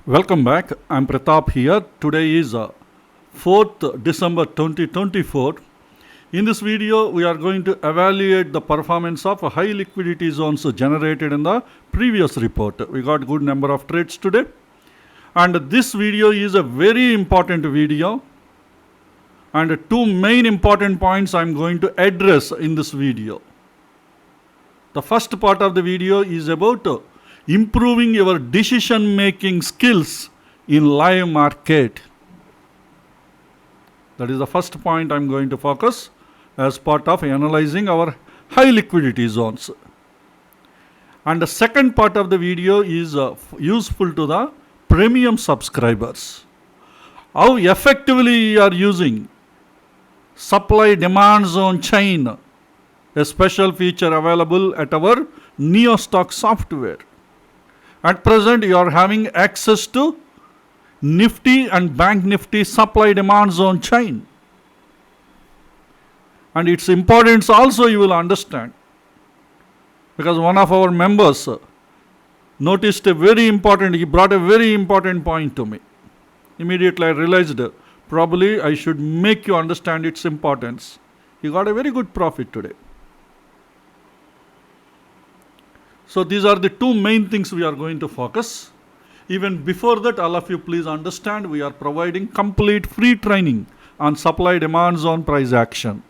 Welcome back. I'm Pratap here. Today is 4th December 2024. In this video, we are going to evaluate the performance of high liquidity zones generated in the previous report. We got good number of trades today. And this video is a very important video. And two main important points I'm going to address in this video. The first part of the video is about improving your decision making skills in live market. That is the first point I'm going to focus as part of analyzing our high liquidity zones. And the second part of the video is useful to the premium subscribers. How effectively you are using supply demand zone chain, a special feature available at our NeoStock software. At present, you are having access to Nifty and Bank Nifty supply demand zone chain. And its importance also you will understand. Because one of our members noticed he brought a very important point to me. Immediately I realized probably I should make you understand its importance. He got a very good profit today. So these are the two main things we are going to focus. Even before that, all of you please understand we are providing complete free training on supply demand zone price action.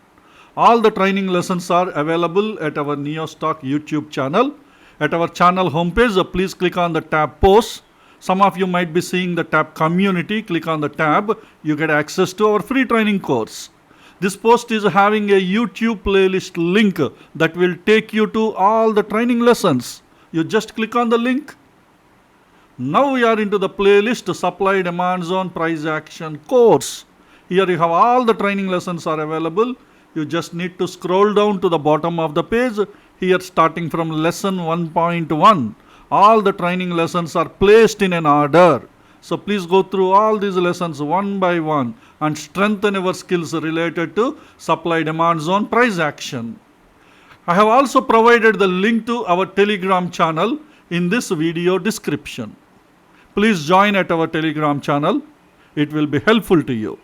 All the training lessons are available at our NeoStock YouTube channel. At our channel homepage, please click on the tab posts. Some of you might be seeing the tab community. Click on the tab. You get access to our free training course. This post is having a YouTube playlist link that will take you to all the training lessons. You just click on the link. Now we are into the playlist supply demand zone price action course. Here you have all the training lessons are available. You just need to scroll down to the bottom of the page. Here starting from lesson 1.1. All the training lessons are placed in an order. So please go through all these lessons one by one and strengthen your skills related to supply demand zone price action. I have also provided the link to our Telegram channel in this video description. Please join at our Telegram channel. It will be helpful to you.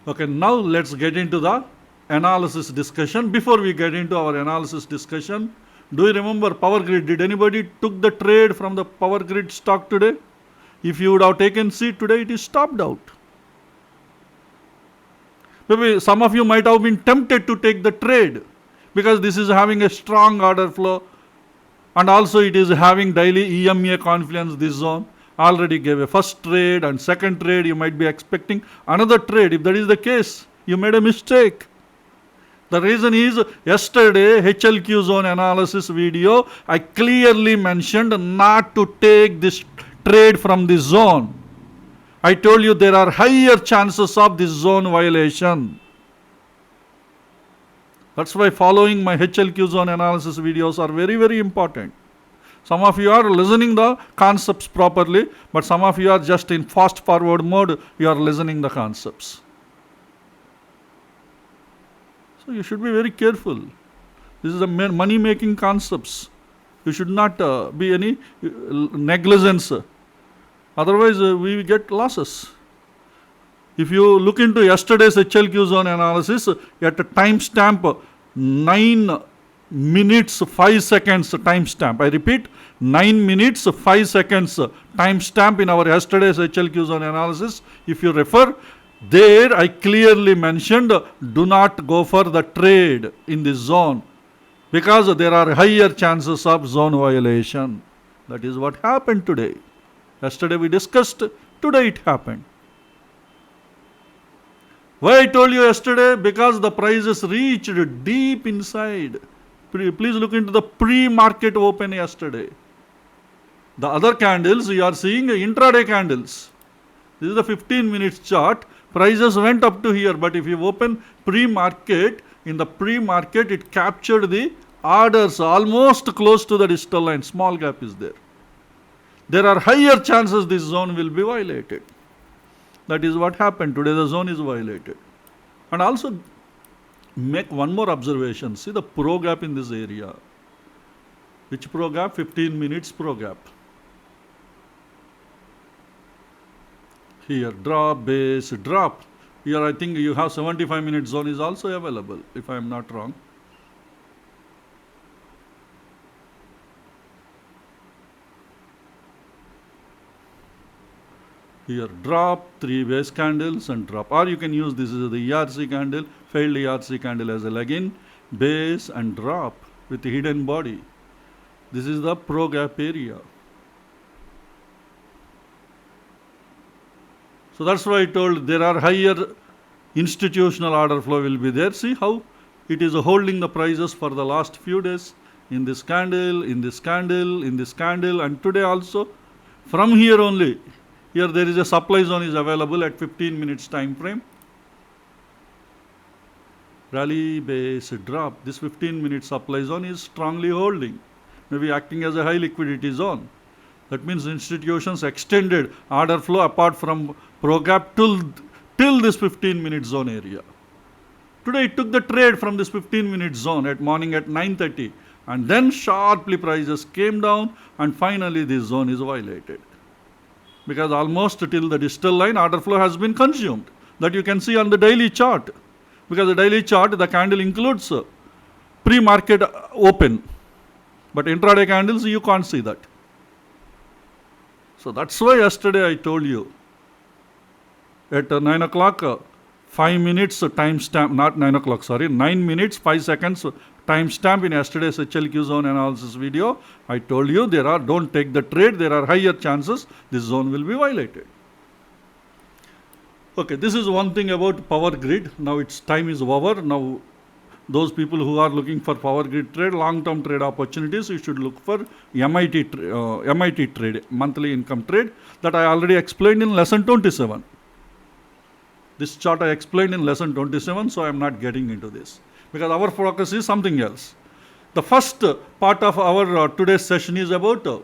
Okay, now let's get into the analysis discussion. Before we get into our analysis discussion, do you remember Power Grid? Did anybody took the trade from the Power Grid stock today? If you would have taken seat today, it is stopped out. Maybe some of you might have been tempted to take the trade because this is having a strong order flow and also it is having daily EMA confluence this zone. Already gave a first trade and second trade. You might be expecting another trade. If that is the case, you made a mistake. The reason is yesterday HLQ zone analysis video, I clearly mentioned not to take this trade from this zone. I told you there are higher chances of this zone violation. That's why following my HLQ zone analysis videos are very, very important. Some of you are listening the concepts properly, but some of you are just in fast forward mode, you are listening the concepts. So you should be very careful. This is a money making concepts. You should not be any negligence. Otherwise we will get losses. If you look into yesterday's HLQ zone analysis at a timestamp 9 minutes 5 seconds timestamp. I repeat, 9 minutes 5 seconds timestamp in our yesterday's HLQ zone analysis. If you refer, there I clearly mentioned do not go for the trade in this zone because there are higher chances of zone violation. That is what happened today. Yesterday we discussed, today it happened. Why I told you yesterday? Because the prices reached deep inside. Please look into the pre-market open yesterday. The other candles you are seeing intraday candles. This is the 15 minutes chart. Prices went up to here, but if you open pre-market, in the pre-market it captured the orders almost close to the digital line. Small gap is there. There are higher chances this zone will be violated. That is what happened today. The zone is violated. And also make one more observation. See the pro gap in this area. Which pro gap? 15 minutes pro gap. Here, drop, base, drop. Here I think you have 75 minute zone is also available, if I am not wrong. Here, drop, 3 base candles and drop. Or you can use this is the ERC candle, failed ERC candle as a leg-in, base and drop with hidden body. This is the pro gap area. So that's why I told there are higher institutional order flow will be there. See how it is holding the prices for the last few days in this candle, in this candle, in this candle, and today also. From here only, here there is a supply zone is available at 15 minutes time frame. Rally base drop. This 15-minute supply zone is strongly holding, maybe acting as a high liquidity zone. That means institutions extended order flow apart from pro gap till this 15-minute zone area. Today it took the trade from this 15-minute zone at morning at 9:30, and then sharply prices came down, and finally this zone is violated. Because almost till the distal line order flow has been consumed. That you can see on the daily chart. Because the daily chart, the candle includes pre-market open. But intraday candles, you can't see that. So that's why yesterday I told you at 9 o'clock, 5 minutes timestamp, not 9 o'clock, sorry, 9 minutes, 5 seconds timestamp in yesterday's HLQ zone analysis video. I told you don't take the trade, there are higher chances this zone will be violated. Okay, this is one thing about power grid. Now its time is over. Now those people who are looking for power grid trade, long-term trade opportunities, you should look for MIT trade, monthly income trade, that I already explained in lesson 27. This chart I explained in lesson 27, so I am not getting into this. Because our focus is something else. The first part of our today's session is about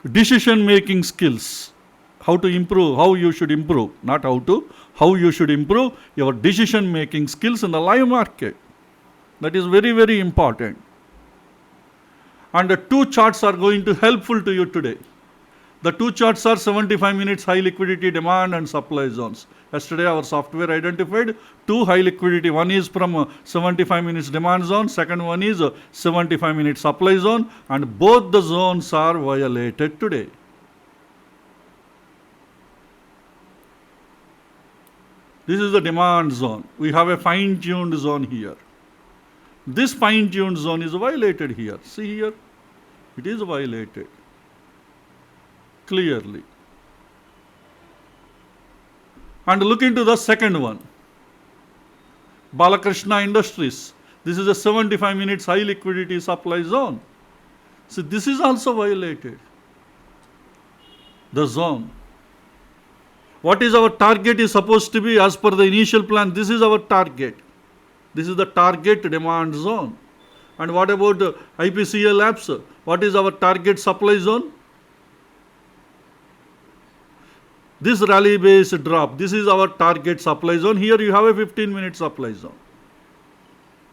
decision-making skills. How to improve, how you should improve, not how you should improve your decision-making skills in the live market. That is very, very important. And the two charts are going to be helpful to you today. The two charts are 75 minutes high liquidity demand and supply zones. Yesterday our software identified two high liquidity. One is from 75 minutes demand zone, second one is 75 minutes supply zone, and both the zones are violated today. This is the demand zone. We have a fine-tuned zone here. This fine-tuned zone is violated here. See here, it is violated clearly. And look into the second one, Balakrishna Industries. This is a 75 minutes high liquidity supply zone. So this is also violated, the zone. What is our target is supposed to be as per the initial plan. This is our target. This is the target demand zone. And what about IPCL labs? What is our target supply zone? This rally base drop, this is our target supply zone. Here you have a 15-minute supply zone.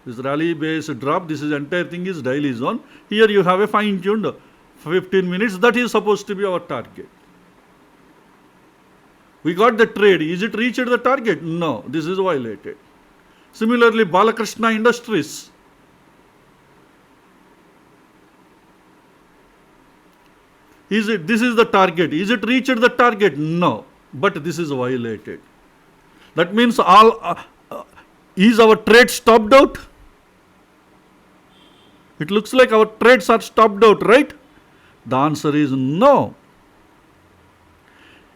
This rally base drop, this is entire thing is daily zone. Here you have a fine-tuned 15 minutes. That is supposed to be our target. We got the trade. Is it reached the target? No, this is violated. Similarly, Balakrishna Industries. This is the target. Is it reached the target? No, but this is violated. That means is our trade stopped out? It looks like our trades are stopped out, right? The answer is no.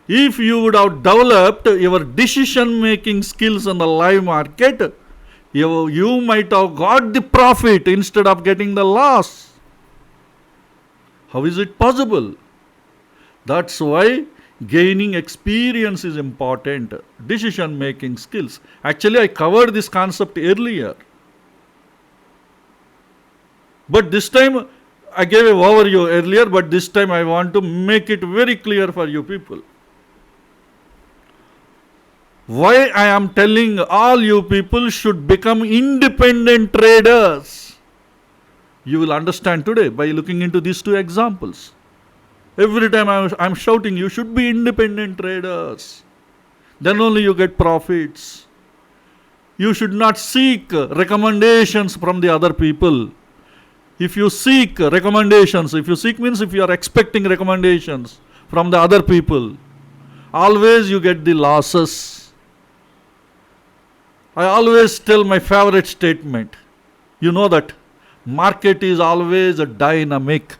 If you would have developed your decision-making skills in the live market, you might have got the profit instead of getting the loss. How is it possible? That's why gaining experience is important. Decision-making skills. Actually, I covered this concept earlier. But this time, I gave an overview earlier, but this time I want to make it very clear for you people. Why I am telling all you people should become independent traders. You will understand today by looking into these two examples. Every time I'm shouting, you should be independent traders. Then only you get profits. You should not seek recommendations from the other people. If you seek recommendations, if you seek means if you are expecting recommendations from the other people, always you get the losses. I always tell my favorite statement. You know that market is always a dynamic.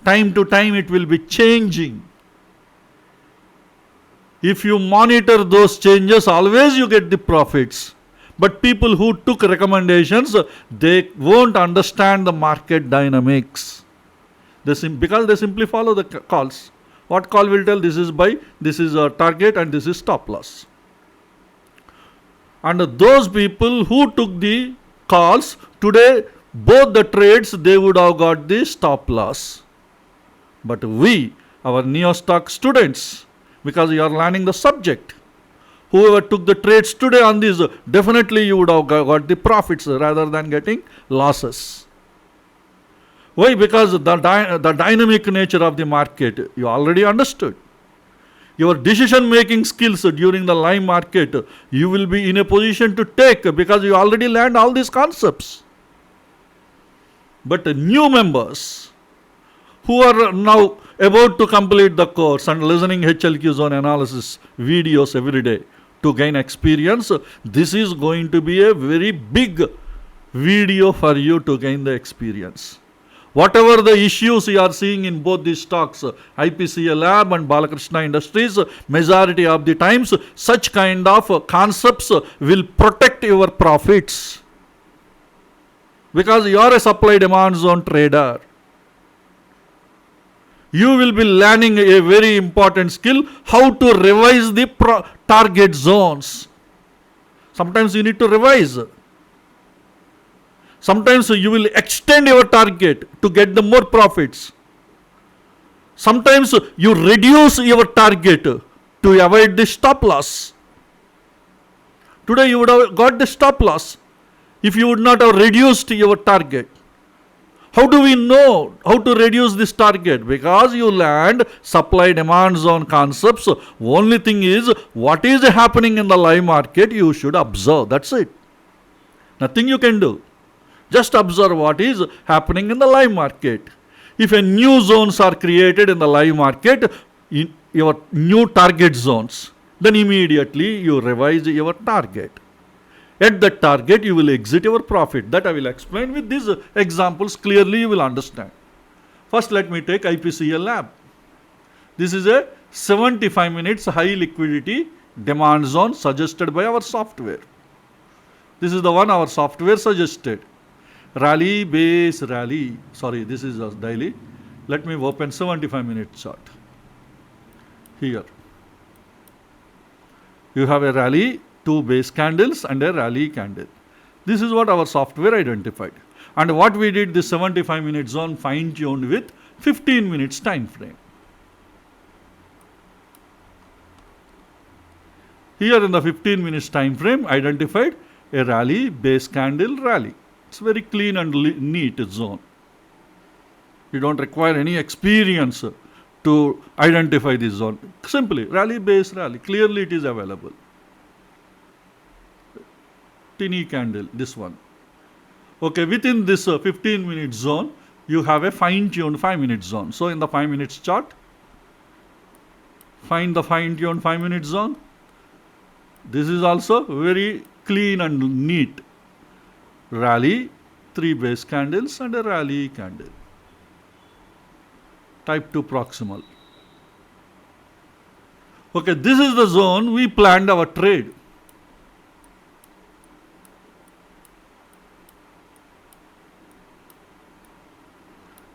Time to time it will be changing. If you monitor those changes, always you get the profits. But people who took recommendations, they won't understand the market dynamics. Because they simply follow the calls. What call will tell? This is buy, this is a target, and this is stop loss. And those people who took the calls, today both the trades they would have got the stop loss. But we, our NeoStock students, because you are learning the subject, whoever took the trades today on this, definitely you would have got the profits rather than getting losses. Why? Because the dynamic nature of the market, you already understood. Your decision making skills during the live market, you will be in a position to take because you already learned all these concepts. But new members who are now about to complete the course and listening HLQ zone analysis videos every day to gain experience, this is going to be a very big video for you to gain the experience. Whatever the issues you are seeing in both these stocks, IPCL Lab and Balakrishna Industries, majority of the times such kind of concepts will protect your profits. Because you are a supply demand zone trader. You will be learning a very important skill, how to revise the target zones. Sometimes you need to revise. Sometimes you will extend your target to get the more profits. Sometimes you reduce your target to avoid the stop loss. Today you would have got the stop loss if you would not have reduced your target. How do we know how to reduce this target? Because you learned supply demand zone concepts. Only thing is, what is happening in the live market, you should observe. That's it. Nothing you can do. Just observe what is happening in the live market. If a new zones are created in the live market, in your new target zones, then immediately you revise your target. At that target, you will exit your profit. That I will explain with these examples. Clearly, you will understand. First, let me take IPCL Lab. This is a 75 minutes high liquidity demand zone suggested by our software. This is the one our software suggested. Rally, base, rally. Sorry, this is a daily. Let me open 75 minute chart. Here. You have a rally, 2 base candles and a rally candle. This is what our software identified. And what we did, this 75 minute zone fine tuned with 15 minutes time frame. Here in the 15 minutes time frame identified a rally, base candle, rally. It's very clean and neat zone. You don't require any experience to identify this zone. Simply rally, base, rally. Clearly it is available. Tiny candle, this one. Okay, within this 15 minute zone, you have a fine-tuned 5 minute zone. So in the 5 minutes chart, find the fine-tuned 5 minute zone. This is also very clean and neat. Rally, 3 base candles and a rally candle. Type 2 proximal. Okay, this is the zone we planned our trade.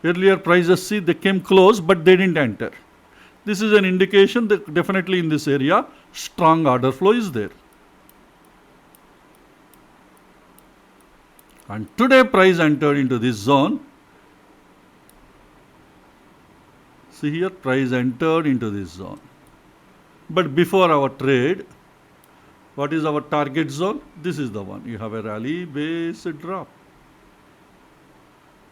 Earlier prices, see, they came close, but they didn't enter. This is an indication that definitely in this area, strong order flow is there. And today price entered into this zone. See here, price entered into this zone. But before our trade, what is our target zone? This is the one. You have a rally, base, a drop.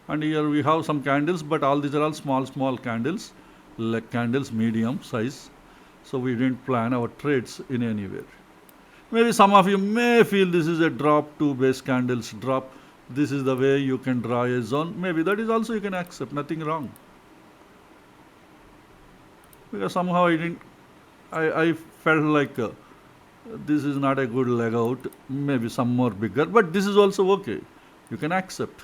And here we have some candles, but all these are all small candles, like candles medium size. So we didn't plan our trades in anywhere. Maybe some of you may feel this is a drop, 2 base candles drop. This is the way you can draw a zone. Maybe that is also you can accept, nothing wrong. Because somehow I felt like this is not a good leg out, maybe some more bigger, but this is also okay. You can accept.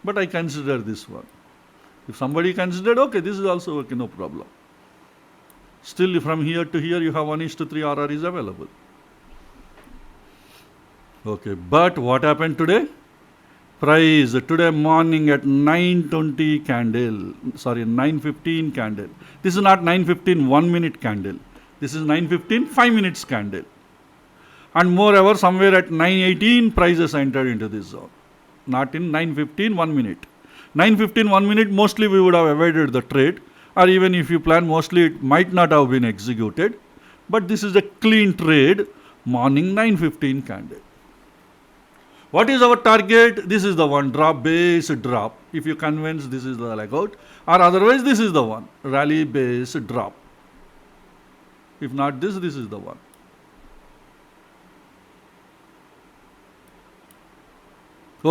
But I consider this one. If somebody considered, okay, this is also okay, no problem. Still from here to here you have 1:3 RR is available. Okay, but what happened today? Price today morning at 9:20 candle, sorry 9:15 candle. This is not 9:15 1 minute candle. This is 9:15 5 minutes candle. And moreover somewhere at 9:18 prices entered into this zone. Not in 9:15 1 minute. 9:15 1 minute mostly we would have avoided the trade, or even if you plan mostly it might not have been executed. But this is a clean trade, morning 9:15 candle. What is our target? This is the one, drop base drop. If you convince this is the leg out, or otherwise this is the one, rally base drop. If not this, this is the one.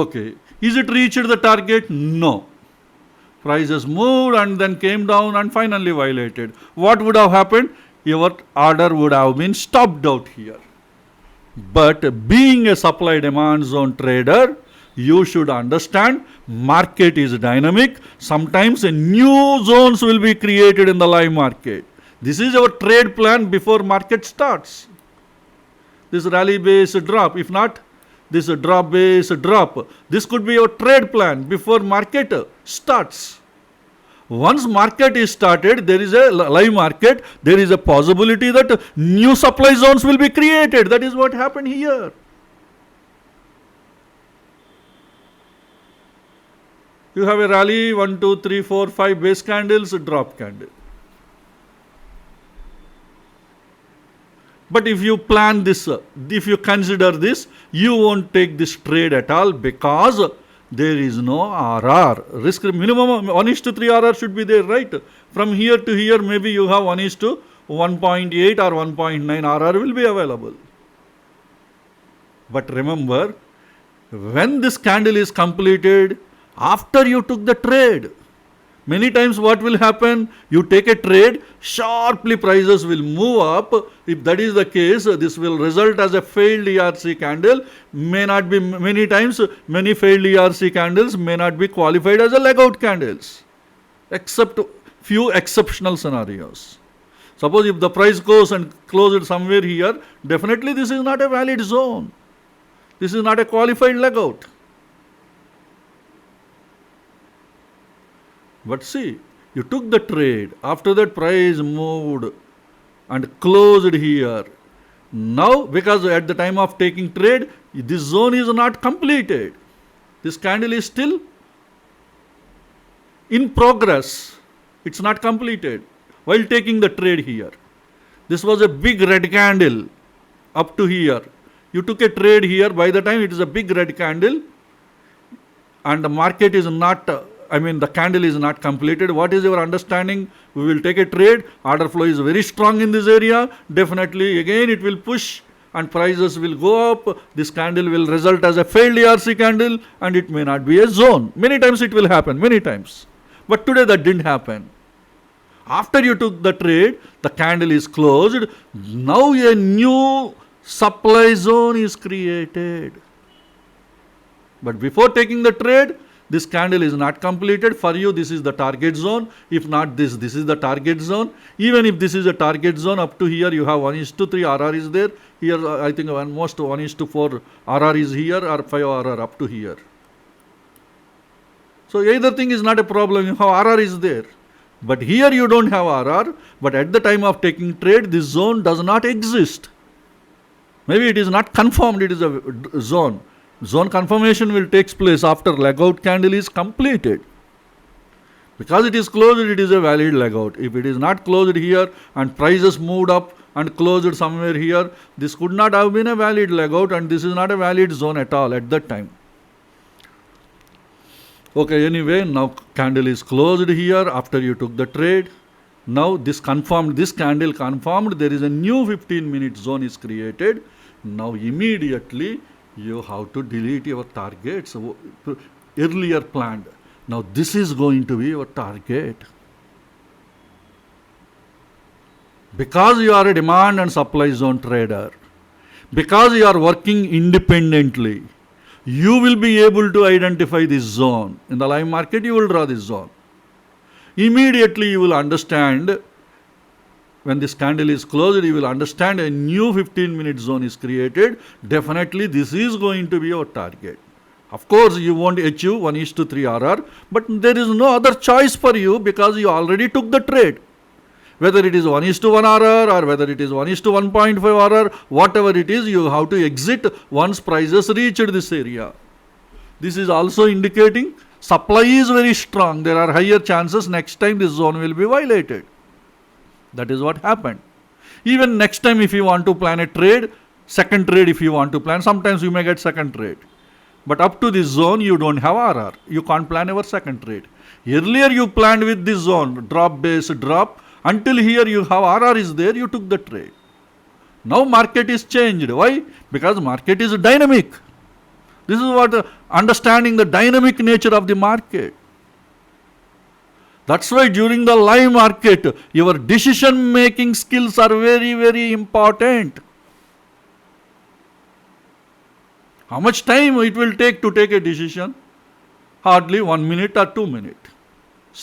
Okay, is it reached the target? No. Prices moved and then came down and finally violated. What would have happened? Your order would have been stopped out here. But being a supply demand zone trader, you should understand market is dynamic. Sometimes new zones will be created in the live market. This is our trade plan before market starts. This rally base drop, if not this drop base drop, this could be your trade plan before market starts. Once market is started, there is a live market, there is a possibility that new supply zones will be created. That is what happened here. You have a rally, 1, 2, 3, 4, 5 base candles, drop candle. But if you plan this, if you consider this, you won't take this trade at all, because there is no RR. Risk minimum 1:3 RR should be there, right? From here to here, maybe you have 1:1.8 or 1.9 RR will be available. But remember, when this candle is completed, after you took the trade, many times what will happen? You take a trade, sharply prices will move up. If that is the case, this will result as a failed ERC candle. May not be, many times, many failed ERC candles may not be qualified as a leg out candles, except few exceptional scenarios. Suppose if the price goes and closes somewhere here, definitely this is not a valid zone. This is not a qualified leg out. But see, you took the trade, after that price moved and closed here. Now, because at the time of taking trade, this zone is not completed. This candle is still in progress. It's not completed while taking the trade here. This was a big red candle up to here. You took a trade here, by the time it is a big red candle and the market is not, the candle is not completed. What is your understanding? We will take a trade. Order flow is very strong in this area. Definitely, again, it will push and prices will go up. This candle will result as a failed ERC candle and it may not be a zone. Many times it will happen, many times. But today that didn't happen. After you took the trade, the candle is closed. Now a new supply zone is created. But before taking the trade, this candle is not completed. For you, this is the target zone. If not this is the target zone. Even if this is a target zone, up to here you have 1:3 RR is there. Here I think almost 1:4 RR is here or 5 RR up to here. So either thing is not a problem. You have RR is there. But here you don't have RR. But at the time of taking trade, this zone does not exist. Maybe it is not confirmed it is a zone. Zone confirmation will take place after leg out candle is completed. Because it is closed, it is a valid leg out. If it is not closed here and prices moved up and closed somewhere here, this could not have been a valid leg out and this is not a valid zone at all at that time. Okay, anyway, now candle is closed here after you took the trade. Now this candle confirmed, there is a new 15-minute zone is created. Now immediately you have to delete your targets earlier planned. Now this is going to be your target. Because you are a demand and supply zone trader, because you are working independently, you will be able to identify this zone. In the live market, you will draw this zone. Immediately you will understand, when this candle is closed, you will understand a new 15-minute zone is created. Definitely this is going to be your target. Of course, you won't achieve 1:3 RR, but there is no other choice for you because you already took the trade. Whether it is 1:1 RR or whether it is 1:1.5 RR, whatever it is, you have to exit once prices reach this area. This is also indicating supply is very strong. There are higher chances next time this zone will be violated. That is what happened. Even next time if you want to plan a trade, second trade if you want to plan, sometimes you may get second trade. But up to this zone you don't have RR. You can't plan your second trade. Earlier you planned with this zone, drop base drop. Until here you have RR is there, you took the trade. Now market is changed. Why? Because market is dynamic. This is what understanding the dynamic nature of the market. That's why during the live market, your decision making skills are very, very important. How much time it will take to take a decision? Hardly 1 minute or 2 minutes.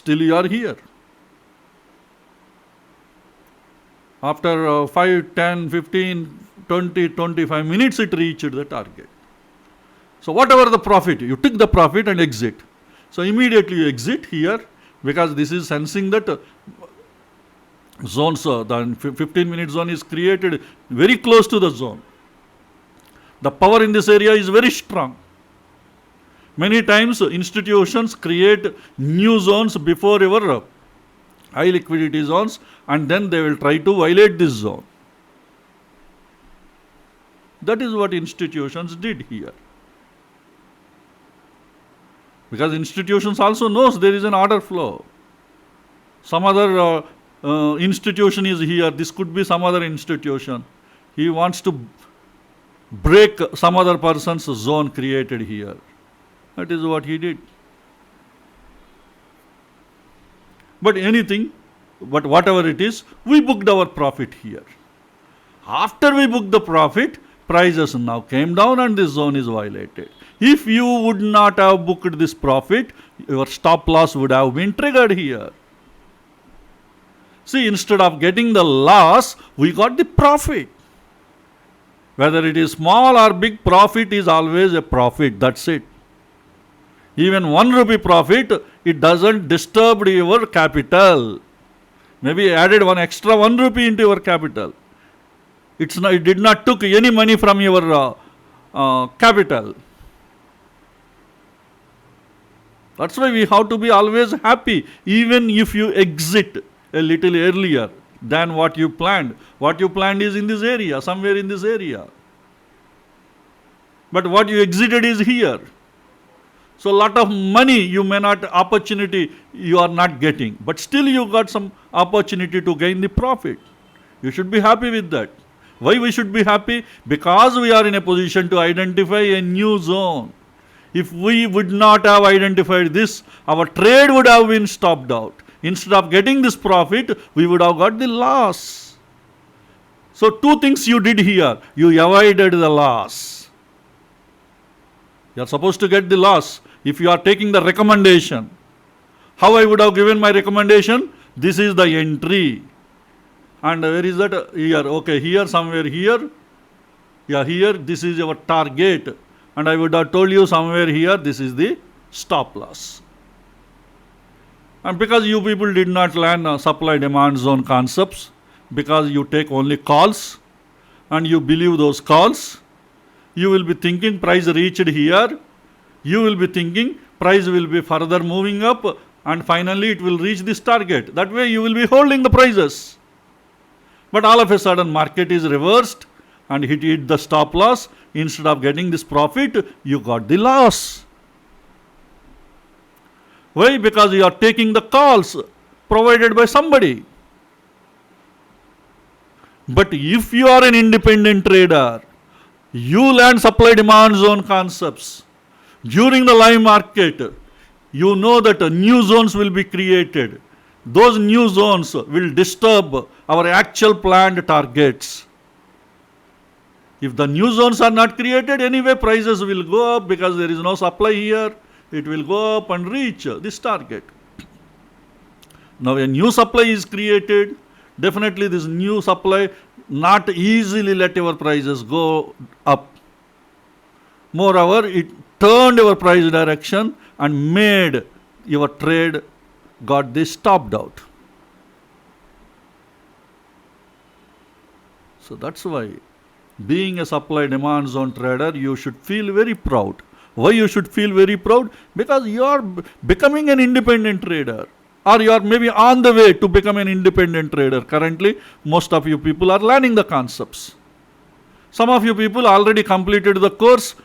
Still you are here. After 5, 10, 15, 20, 25 minutes it reached the target. So whatever the profit, you took the profit and exit. So immediately you exit here because this is sensing that zones, the 15-minute zone is created very close to the zone. The power in this area is very strong. Many times institutions create new zones before your high liquidity zones, and then they will try to violate this zone. That is what institutions did here. Because institutions also knows there is an order flow. Some other institution is here. This could be some other institution. He wants to break some other person's zone created here. That is what he did. But whatever it is, we booked our profit here. After we booked the profit, prices now came down and this zone is violated. If you would not have booked this profit, your stop loss would have been triggered here. See, instead of getting the loss, we got the profit. Whether it is small or big, profit is always a profit. That's it. Even 1 rupee profit, it doesn't disturb your capital. Maybe added one extra 1 rupee into your capital. It did not took any money from your capital. That's why we have to be always happy, even if you exit a little earlier than what you planned. What you planned is in this area, somewhere in this area. But what you exited is here. So a lot of money opportunity you are not getting. But still you got some opportunity to gain the profit. You should be happy with that. Why we should be happy? Because we are in a position to identify a new zone. If we would not have identified this, our trade would have been stopped out. Instead of getting this profit, we would have got the loss. So 2 things you did here. You avoided the loss. You are supposed to get the loss if you are taking the recommendation. How I would have given my recommendation? This is the entry. And where is that? Here. Okay, here, somewhere here. Yeah, here, this is your target. And I would have told you somewhere here, this is the stop loss. And because you people did not learn supply demand zone concepts, because you take only calls and you believe those calls, you will be thinking price reached here. You will be thinking price will be further moving up and finally it will reach this target. That way you will be holding the prices. But all of a sudden market is reversed and it hit the stop loss. Instead of getting this profit, you got the loss. Why? Because you are taking the calls provided by somebody. But if you are an independent trader, you learn supply demand zone concepts. During the live market, you know that new zones will be created. Those new zones will disturb our actual planned targets. If the new zones are not created, anyway prices will go up because there is no supply here. It will go up and reach this target. Now a new supply is created. Definitely this new supply not easily let your prices go up. Moreover, it turned your price direction and made your trade got this stopped out. So that's why being a supply demand zone trader, you should feel very proud. Why you should feel very proud? Because you are becoming an independent trader, or you are maybe on the way to become an independent trader. Currently, most of you people are learning the concepts. Some of you people already completed the course.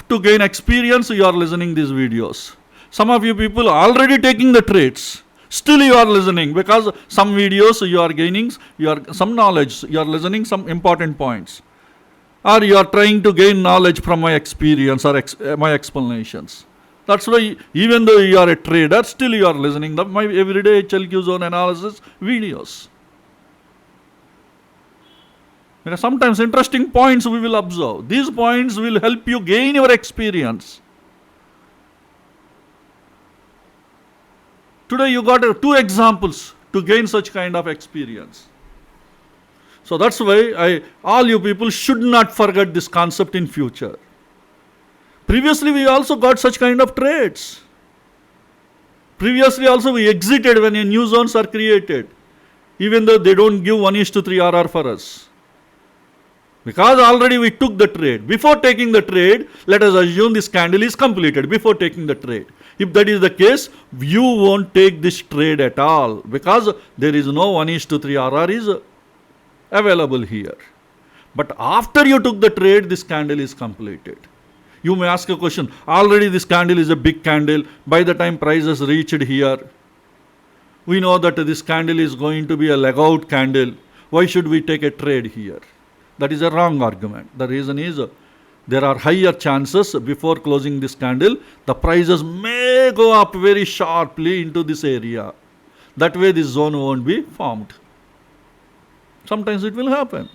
To gain experience, you are listening these videos. Some of you people are already taking the trades. Still you are listening because some videos you are gaining, some knowledge, you are listening some important points. Or you are trying to gain knowledge from my experience or my explanations. That's why even though you are a trader, still you are listening to my everyday HLQ zone analysis videos. Because sometimes interesting points we will observe. These points will help you gain your experience. Today you got 2 examples to gain such kind of experience. So that's why all you people should not forget this concept in future. Previously we also got such kind of trades. Previously also we exited when new zones are created, even though they don't give 1:3 RR for us. Because already we took the trade. Before taking the trade, let us assume this candle is completed before taking the trade. If that is the case, you won't take this trade at all because there is no 1:3 RR is available here. But after you took the trade, this candle is completed. You may ask a question, already this candle is a big candle. By the time prices reached here, we know that this candle is going to be a leg out candle. Why should we take a trade here? That is a wrong argument. The reason is there are higher chances before closing this candle, the prices may go up very sharply into this area. That way this zone won't be formed. Sometimes it will happen.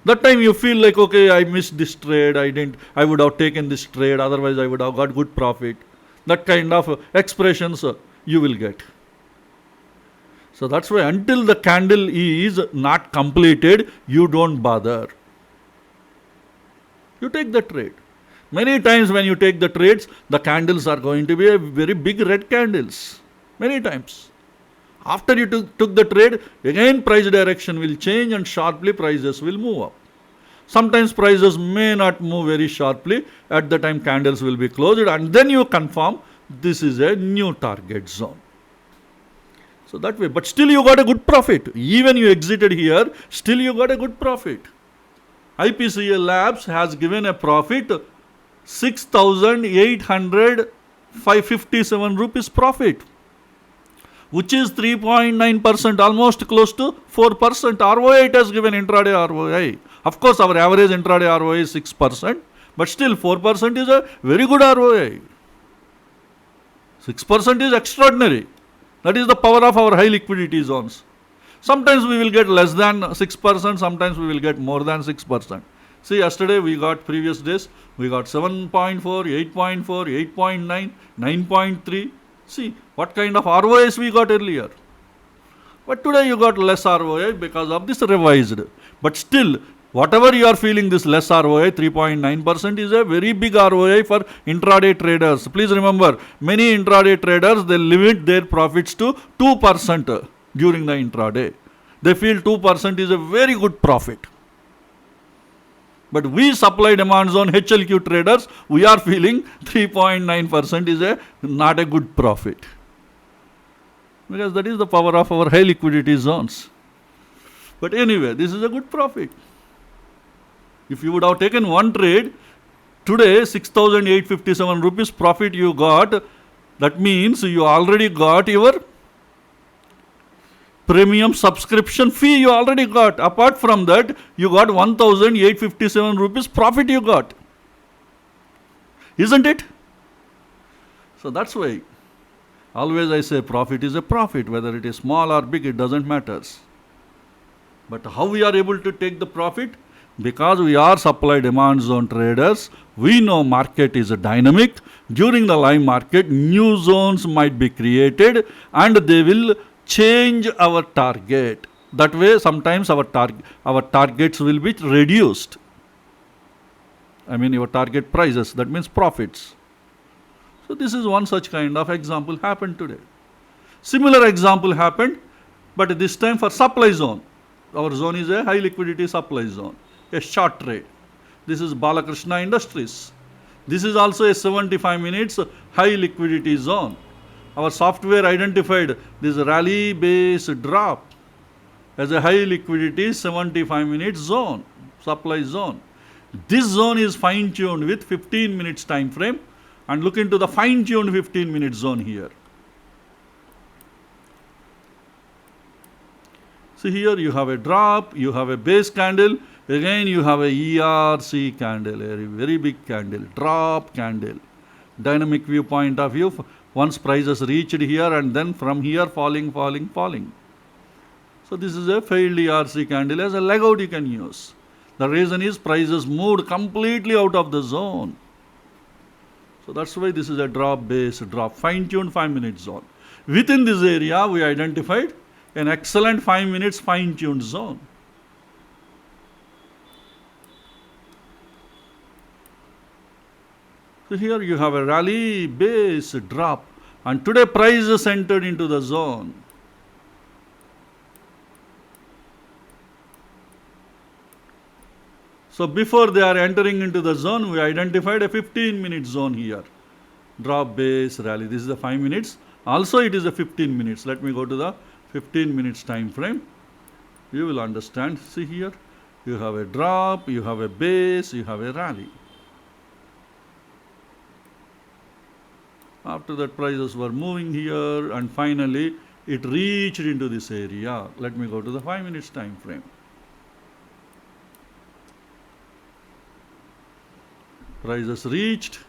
That time you feel like, okay, I missed this trade, I would have taken this trade, otherwise I would have got good profit. That kind of expressions you will get. So that's why until the candle is not completed, you don't bother. You take the trade. Many times when you take the trades, the candles are going to be a very big red candles. Many times. After you took the trade, again price direction will change and sharply prices will move up. Sometimes prices may not move very sharply. At the time candles will be closed and then you confirm this is a new target zone. So that way, but still you got a good profit. Even you exited here, still you got a good profit. IPCL Labs has given a profit 6,857 rupees profit, which is 3.9%, almost close to 4% ROI. It has given intraday ROI. Of course, our average intraday ROI is 6%, but still 4% is a very good ROI. 6% is extraordinary. That is the power of our high liquidity zones. Sometimes we will get less than 6%, sometimes we will get more than 6%. See, yesterday we got, previous days, we got 7.4, 8.4, 8.9, 9.3. See, what kind of ROIs we got earlier. But today you got less ROI because of this revised. But still, whatever you are feeling this less ROI, 3.9% is a very big ROI for intraday traders. Please remember, many intraday traders, they limit their profits to 2% during the intraday. They feel 2% is a very good profit. But we supply demand zone HLQ traders, we are feeling 3.9% is not a good profit. Because that is the power of our high liquidity zones. But anyway, this is a good profit. If you would have taken one trade, today 6,857 rupees profit you got, That means you already got your premium subscription fee you already got. Apart from that, you got 1,857 rupees profit you got. Isn't it? So that's why always I say profit is a profit. Whether it is small or big, it doesn't matter. But how we are able to take the profit? Because we are supply demand zone traders. We know market is dynamic. During the live market, new zones might be created and they will change our target. That way, sometimes our targets will be reduced. I mean, your target prices, that means profits. So this is one such kind of example happened today. Similar example happened, but this time for supply zone. Our zone is a high liquidity supply zone, a short trade. This is Balakrishna Industries. This is also a 75 minutes high liquidity zone. Our software identified this rally based drop as a high liquidity 75 minutes zone, supply zone. This zone is fine tuned with 15 minutes time frame, and look into the fine tuned 15 minute zone here. See here you have a drop, you have a base candle, again you have a ERC candle, a very big candle, drop candle. Dynamic view point of view, once prices reached here and then from here falling. So this is a failed ERC candle. As a leg out you can use. The reason is prices moved completely out of the zone. So that's why this is a drop based drop, fine tuned 5 minute zone. Within this area we identified an excellent 5 minutes fine tuned zone. So here you have a rally base drop, and today prices entered into the zone. So before they are entering into the zone, we identified a 15 minute zone here. Drop base rally. This is the 5 minutes. Also it is a 15 minutes. Let me go to the 15 minutes time frame. You will understand. See here. You have a drop, you have a base, you have a rally. After that prices were moving here and finally it reached into this area. Let me go to the 5 minutes time frame. Prices reached.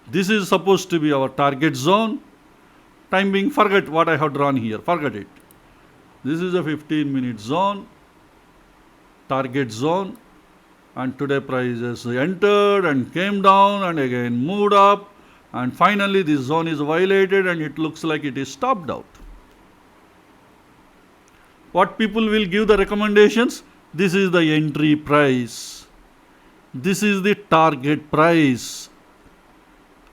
This is supposed to be our target zone. Time being, forget what I have drawn here. Forget it. This is a 15 minute zone, target zone, and today prices entered and came down and again moved up, and finally this zone is violated and it looks like it is stopped out. What people will give the recommendations? This is the entry price. This is the target price.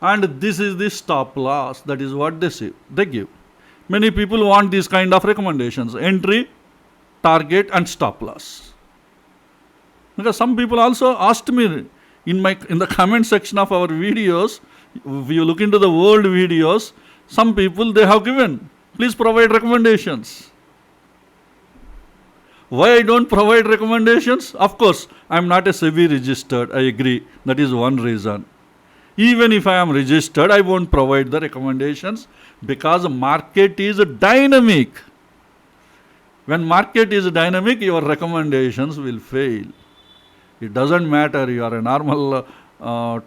And this is the stop loss. That is what they give. Many people want these kind of recommendations. Entry, target and stop loss. Because some people also asked me in the comment section of our videos, if you look into the world videos, some people they have given, please provide recommendations. Why I don't provide recommendations? Of course, I am not a SEBI registered. I agree. That is one reason. Even if I am registered, I won't provide the recommendations because market is dynamic. When market is dynamic, your recommendations will fail. It doesn't matter you are a normal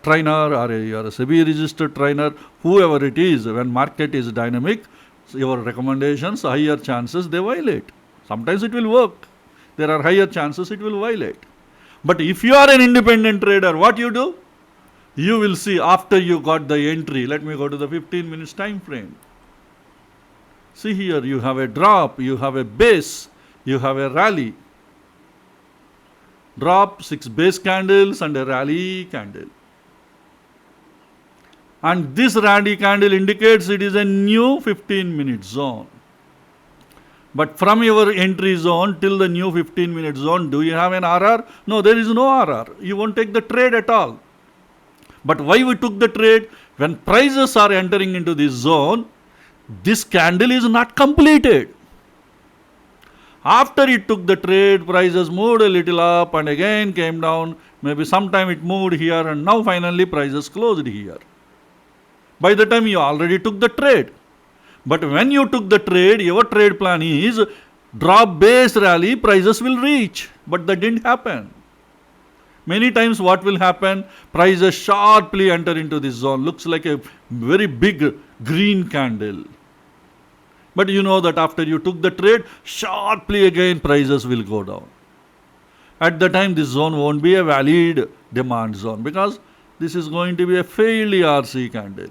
trainer or you are a SEBI registered trainer, whoever it is, when market is dynamic, your recommendations, higher chances they violate. Sometimes it will work. There are higher chances it will violate. But if you are an independent trader, what you do? You will see after you got the entry. Let me go to the 15 minutes time frame. See here, you have a drop, you have a base, you have a rally. Drop, 6 base candles and a rally candle. And this rally candle indicates it is a new 15 minute zone. But from your entry zone till the new 15 minute zone, do you have an RR? No, there is no RR. You won't take the trade at all. But why we took the trade? When prices are entering into this zone, this candle is not completed. After it took the trade, prices moved a little up and again came down. Maybe sometime it moved here and now finally prices closed here. By the time you already took the trade. But when you took the trade, your trade plan is drop base rally, prices will reach. But that didn't happen. Many times what will happen? Prices sharply enter into this zone. Looks like a very big green candle. But you know that after you took the trade, sharply again prices will go down. At the time this zone won't be a valid demand zone because this is going to be a failed RC candle.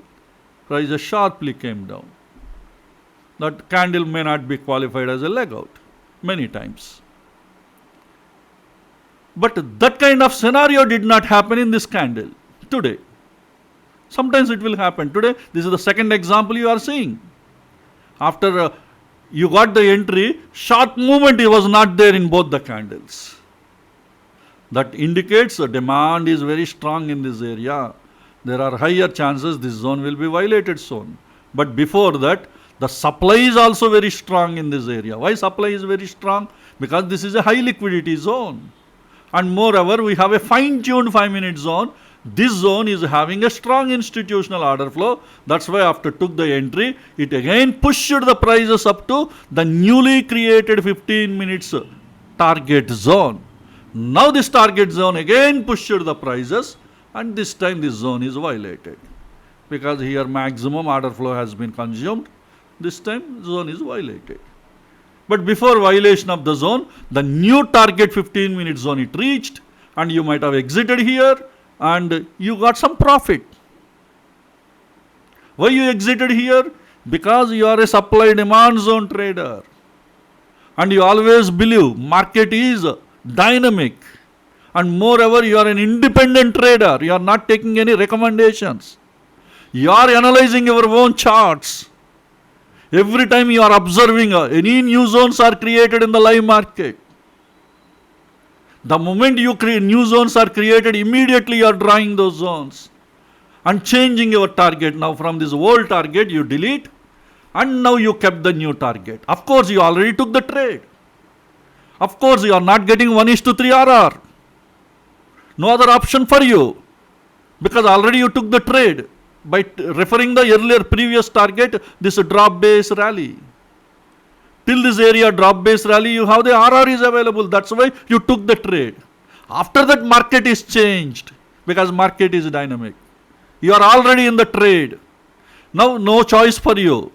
Prices sharply came down. That candle may not be qualified as a leg out many times. But that kind of scenario did not happen in this candle today. Sometimes it will happen. Today, this is the second example you are seeing. After you got the entry, sharp movement was not there in both the candles. That indicates the demand is very strong in this area. There are higher chances this zone will be violated soon. But before that, the supply is also very strong in this area. Why supply is very strong? Because this is a high liquidity zone. And moreover, we have a fine-tuned 5-minute zone. This zone is having a strong institutional order flow. That's why after took the entry, it again pushed the prices up to the newly created 15 minutes target zone. Now this target zone again pushed the prices, and this time this zone is violated. Because here maximum order flow has been consumed. This time zone is violated. But before violation of the zone, the new target 15-minute zone it reached, and you might have exited here and you got some profit. Why you exited here? Because you are a supply demand zone trader. And you always believe market is dynamic. And moreover, you are an independent trader. You are not taking any recommendations. You are analyzing your own charts. Every time you are observing any new zones are created in the live market. The moment you create new zones are created, immediately you are drawing those zones and changing your target. Now from this old target you delete, and now you kept the new target. Of course you already took the trade. Of course you are not getting 1:3 RR. No other option for you, because already you took the trade. By referring the earlier previous target, this drop base rally. Till this area drop base rally, you have the RR is available. That's why you took the trade. After that, market is changed because market is dynamic. You are already in the trade. Now no choice for you.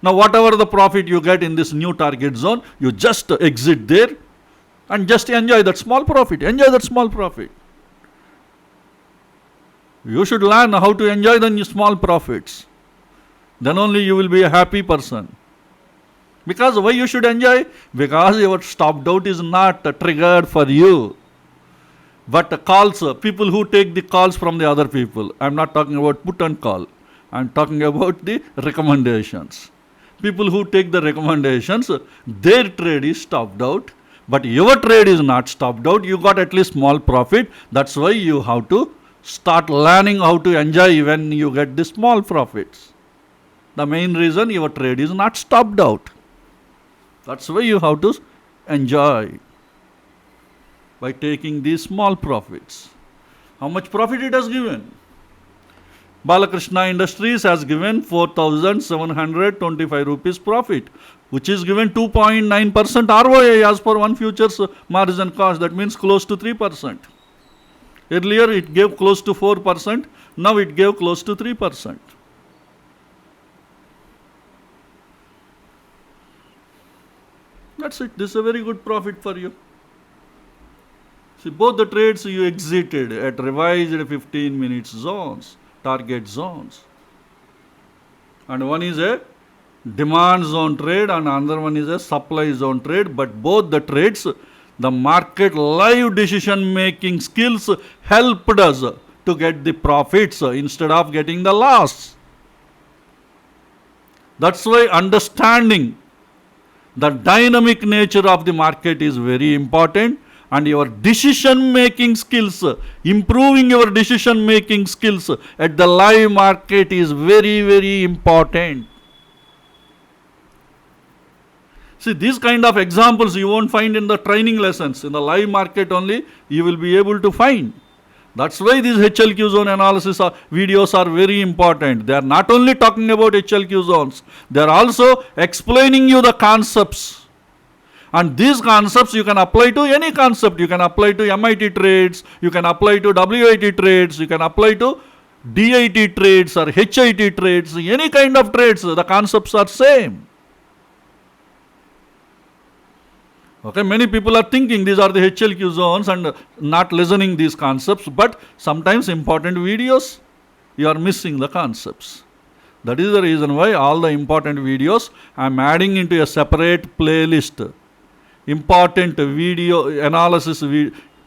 Now whatever the profit you get in this new target zone, you just exit there and just enjoy that small profit. Enjoy that small profit. You should learn how to enjoy the small profits. Then only you will be a happy person. Because why you should enjoy? Because your stopped out is not triggered for you. But calls, people who take the calls from the other people. I am not talking about put and call. I am talking about the recommendations. People who take the recommendations, their trade is stopped out. But your trade is not stopped out. You got at least small profit. That's why you have to start learning how to enjoy when you get the small profits. The main reason your trade is not stopped out. That's why you have to enjoy by taking these small profits. How much profit it has given? Balakrishna Industries has given 4,725 rupees profit, which is given 2.9% ROA as per one futures margin cost. That means close to 3%. Earlier it gave close to 4%, now it gave close to 3%. That's it. This is a very good profit for you. See, both the trades you exited at revised 15 minutes zones, target zones. And one is a demand zone trade and another one is a supply zone trade, but both the trades, the market live decision making skills helped us to get the profits instead of getting the loss. That's why understanding the dynamic nature of the market is very important, and your decision making skills, improving your decision making skills at the live market is very, very important. See, these kind of examples you won't find in the training lessons. In the live market only you will be able to find. That's why these HLQ zone analysis videos are very important. They are not only talking about HLQ zones, they are also explaining you the concepts. And these concepts you can apply to any concept. You can apply to MIT trades, you can apply to WIT trades, you can apply to DIT trades or HIT trades, any kind of trades. The concepts are same. Okay, many people are thinking these are the HLQ zones and not listening these concepts, but sometimes important videos you are missing the concepts. That is the reason why all the important videos I am adding into a separate playlist. Important video analysis,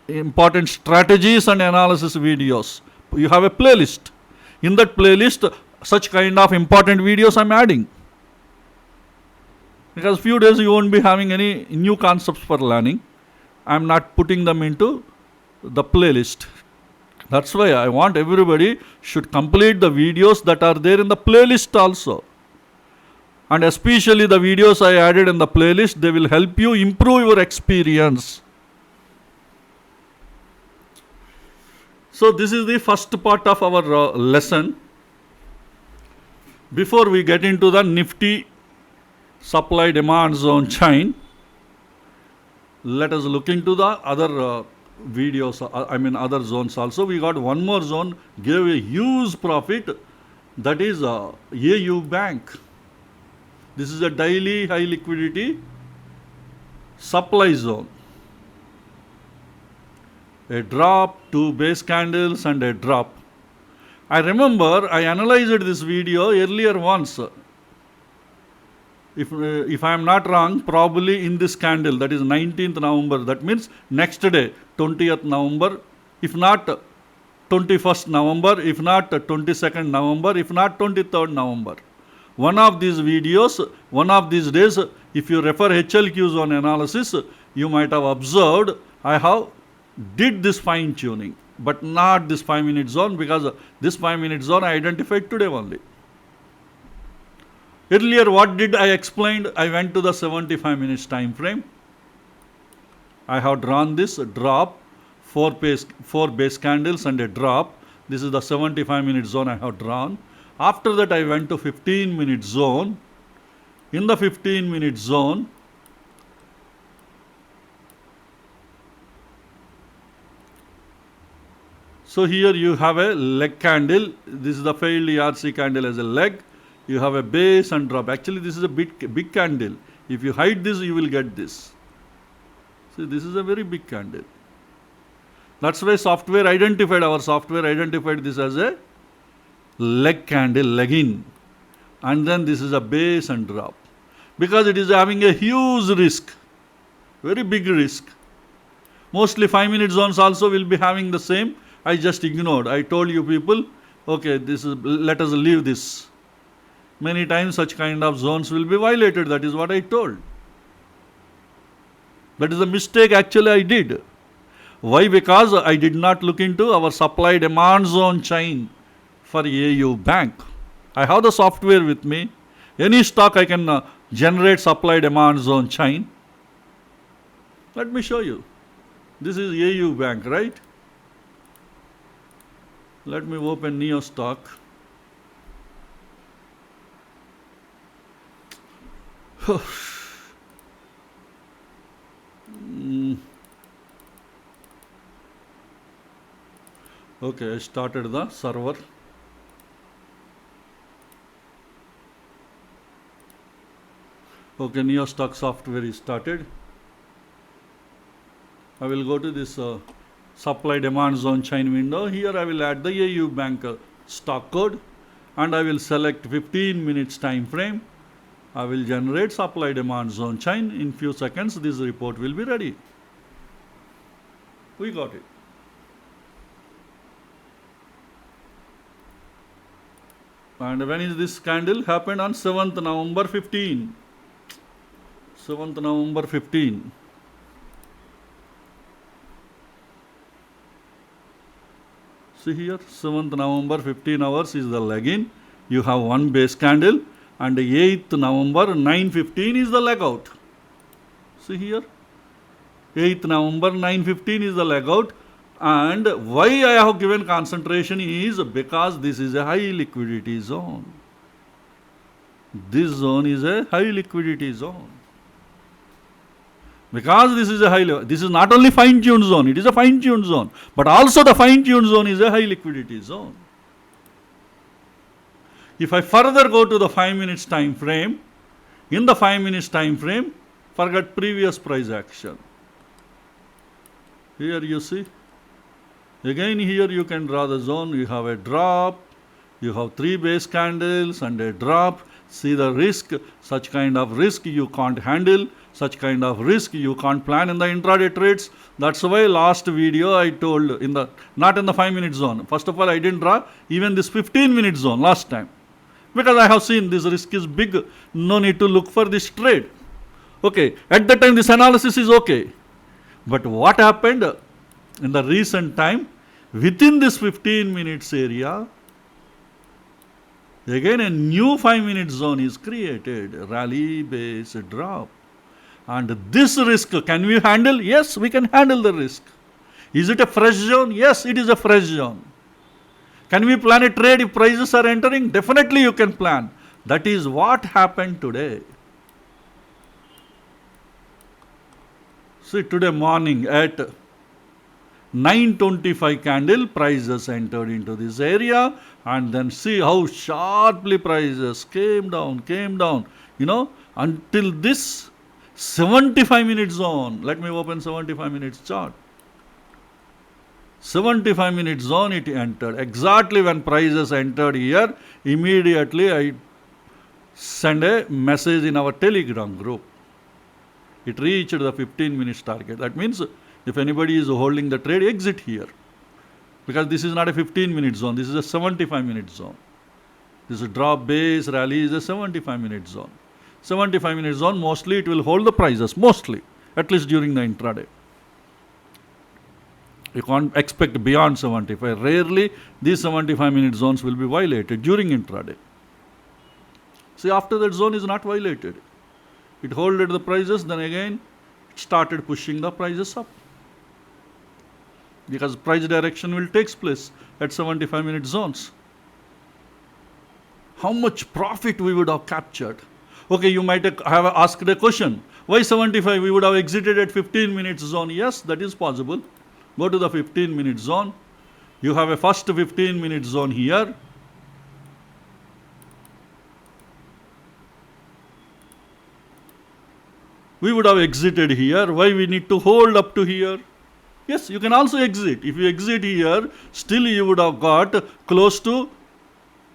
important strategies and analysis videos. You have a playlist. In that playlist, such kind of important videos I am adding. Because few days you won't be having any new concepts for learning. I am not putting them into the playlist. That's why I want everybody should complete the videos that are there in the playlist also. And especially the videos I added in the playlist, they will help you improve your experience. So this is the first part of our lesson. Before we get into the nifty supply demand zone chain, let us look into the other videos, other zones also. We got one more zone, gave a huge profit, that is AU Bank. This is a daily high liquidity supply zone. A drop, 2 base candles and a drop. I remember I analyzed this video earlier once. If I am not wrong, probably in this candle, that is 19th November, that means next day, 20th November, if not 21st November, if not 22nd November, if not 23rd November. One of these videos, one of these days, if you refer HLQ zone analysis, you might have observed I have did this fine tuning, but not this 5-minute zone, because this 5-minute zone I identified today only. Earlier, what did I explain? I went to the 75 minutes time frame. I have drawn this drop, 4 base candles and a drop. This is the 75-minute zone I have drawn. After that, I went to 15-minute zone. In the 15-minute zone, so here you have a leg candle. This is the failed ERC candle as a leg. You have a base and drop. Actually, this is a big candle. If you hide this, you will get this. See, this is a very big candle. That's why our software identified this as a leg candle, leg in. And then this is a base and drop. Because it is having a huge risk, very big risk. Mostly 5-minute zones also will be having the same. I just ignored. I told you people, okay, let us leave this. Many times such kind of zones will be violated. That is what I told. That is the mistake actually I did. Why? Because I did not look into our supply demand zone chain for AU Bank. I have the software with me. Any stock I can generate supply demand zone chain. Let me show you. This is AU Bank, right? Let me open NeoStock. Okay, I started the server. Okay, NeoStock software is started. I will go to this supply demand zone chain window. Here I will add the AU Bank stock code and I will select 15 minutes time frame. I will generate supply demand zone chain. In few seconds this report will be ready. We got it. And when is this candle? Happened on 7th November 15. 7th November 15. See here, 7th November 15 hours is the leg in. You have one base candle. And 8th November 9:15 is the leg out. See here, 8th November 9:15 is the leg out. And why I have given concentration is because this is a high liquidity zone. This zone is a high liquidity zone. Because this is a this is not only fine-tuned zone, it is a fine-tuned zone, but also the fine-tuned zone is a high liquidity zone. If I further go to the 5 minutes time frame, in the 5 minutes time frame, forget previous price action. Here you see, again here you can draw the zone, you have a drop, you have 3 base candles and a drop. See the risk, such kind of risk you can't handle, such kind of risk you can't plan in the intraday trades. That's why last video I told, not in the 5 minute zone. First of all, I didn't draw even this 15 minute zone last time, because I have seen this risk is big, no need to look for this trade. Okay, at that time this analysis is okay. But what happened in the recent time, within this 15 minutes area, again a new 5 minute zone is created, rally base drop. And this risk, can we handle? Yes, we can handle the risk. Is it a fresh zone? Yes, it is a fresh zone. Can we plan a trade if prices are entering? Definitely you can plan. That is what happened today. See, today morning at 9:25 candle, prices entered into this area, and then see how sharply prices came down, until this 75 minute zone. Let me open 75 minutes chart. 75 minute zone it entered. Exactly when prices entered here, immediately I send a message in our Telegram group. It reached the 15 minutes target. That means if anybody is holding the trade, exit here. Because this is not a 15 minute zone, this is a 75 minute zone. This is drop base rally is a 75 minute zone. 75 minute zone, mostly it will hold the prices, mostly, at least during the intraday. You can't expect beyond 75. Rarely these 75 minute zones will be violated during intraday. See, after that zone is not violated. It holded the prices, then again it started pushing the prices up. Because price direction will take place at 75 minute zones. How much profit we would have captured? Okay, you might have asked a question. Why 75? We would have exited at 15 minutes zone. Yes, that is possible. Go to the 15 minute zone. You have a first 15 minute zone here. We would have exited here. Why we need to hold up to here? Yes, you can also exit. If you exit here, still you would have got close to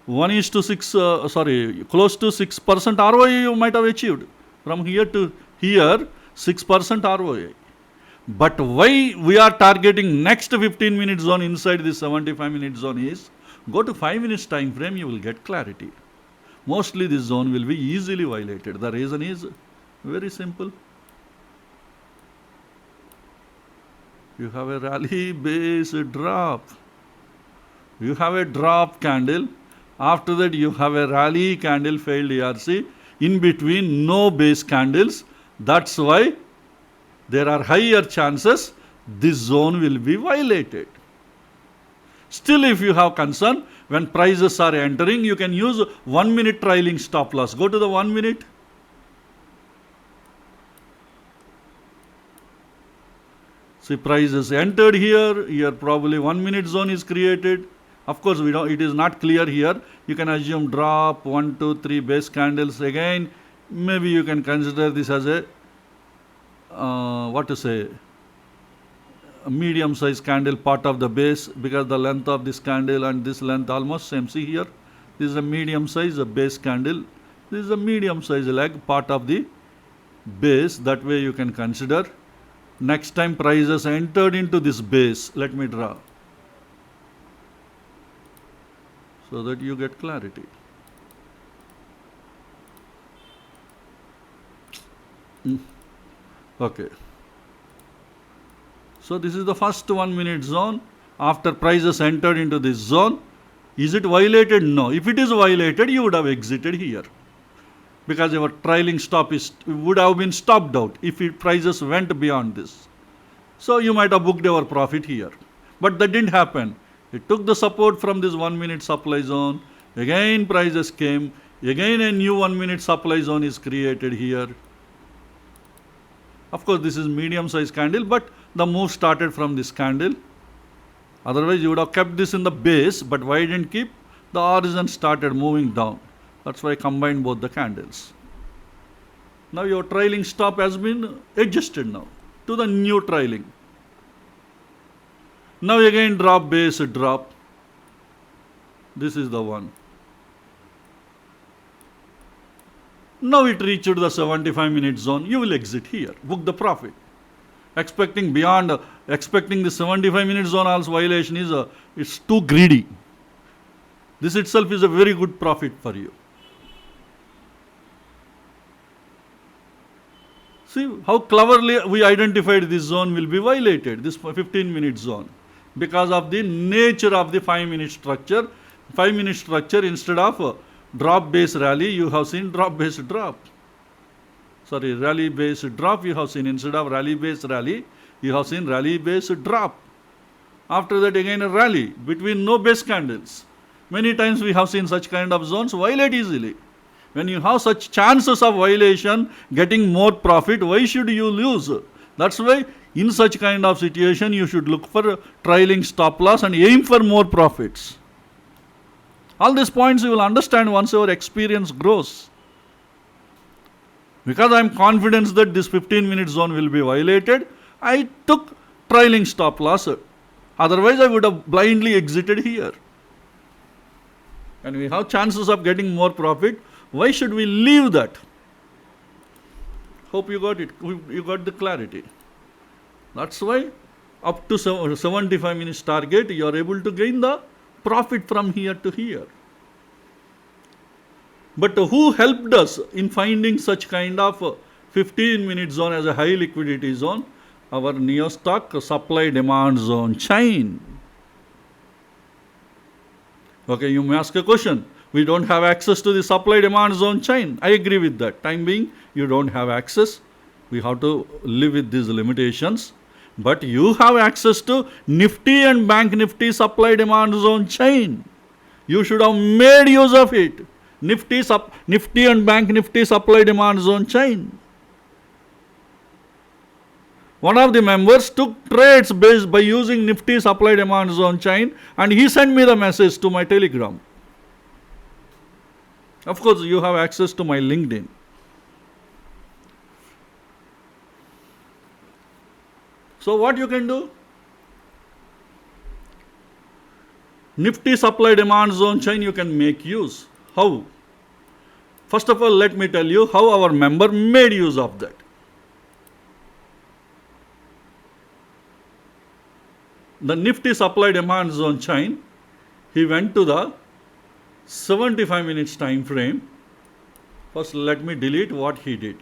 1:6, close to 6% ROI you might have achieved. From here to here, 6% ROI. But why we are targeting next 15 minute zone inside this 75 minute zone is, go to 5 minutes time frame, you will get clarity. Mostly this zone will be easily violated. The reason is very simple. You have a rally base drop. You have a drop candle. After that you have a rally candle failed ERC. In between no base candles. That's why there are higher chances this zone will be violated. Still, if you have concern, when prices are entering, you can use 1 minute trailing stop loss. Go to the 1 minute. See, prices entered here. Here probably 1 minute zone is created. Of course, it is not clear here. You can assume drop 1, 2, 3 base candles again. Maybe you can consider this as a a medium size candle part of the base, because the length of this candle and this length almost same. See here, this is a medium size base candle. This is a medium size leg part of the base. That way you can consider. Next time prices entered into this base, let me draw so that you get clarity. Okay. So this is the first 1 minute zone. After prices entered into this zone, is it violated? No. If it is violated, you would have exited here, because your trailing stop would have been stopped out if prices went beyond this. So you might have booked your profit here. But that didn't happen. It took the support from this 1 minute supply zone. Again prices came. Again a new 1 minute supply zone is created here. Of course, this is medium size candle, but the move started from this candle. Otherwise, you would have kept this in the base, but why didn't keep? The horizon started moving down. That's why I combined both the candles. Now your trailing stop has been adjusted now to the new trailing. Now again drop, base, drop. This is the one. Now it reached the 75-minute zone. You will exit here, book the profit. Expecting the 75-minute zone also violation is it's too greedy. This itself is a very good profit for you. See how cleverly we identified this zone will be violated, this 15-minute zone, because of the nature of the 5-minute structure. 5-minute structure, instead of drop base rally, you have seen drop base drop. Sorry, rally base drop you have seen. Instead of rally base rally, you have seen rally base drop. After that again a rally between no base candles. Many times we have seen such kind of zones violate easily. When you have such chances of violation, getting more profit, why should you lose? That's why in such kind of situation you should look for trailing stop loss and aim for more profits. All these points you will understand once your experience grows. Because I am confident that this 15-minute zone will be violated, I took trailing stop loss. Otherwise, I would have blindly exited here. And we have chances of getting more profit. Why should we leave that? Hope you got it. You got the clarity. That's why up to 75 minutes target, you are able to gain the profit from here to here. But who helped us in finding such kind of 15-minute zone as a high liquidity zone? Our NeoStock supply demand zone chain. Okay, you may ask a question. We don't have access to the supply demand zone chain. I agree with that. Time being, you don't have access. We have to live with these limitations. But you have access to Nifty and Bank Nifty supply demand zone chain. You should have made use of it. Nifty and Bank Nifty supply demand zone chain. One of the members took trades based by using Nifty supply demand zone chain, and he sent me the message to my Telegram. Of course, you have access to my LinkedIn. So what you can do? Nifty supply demand zone chain you can make use. How? First of all, let me tell you how our member made use of that. The Nifty supply demand zone chain, he went to the 75 minutes time frame. First, let me delete what he did.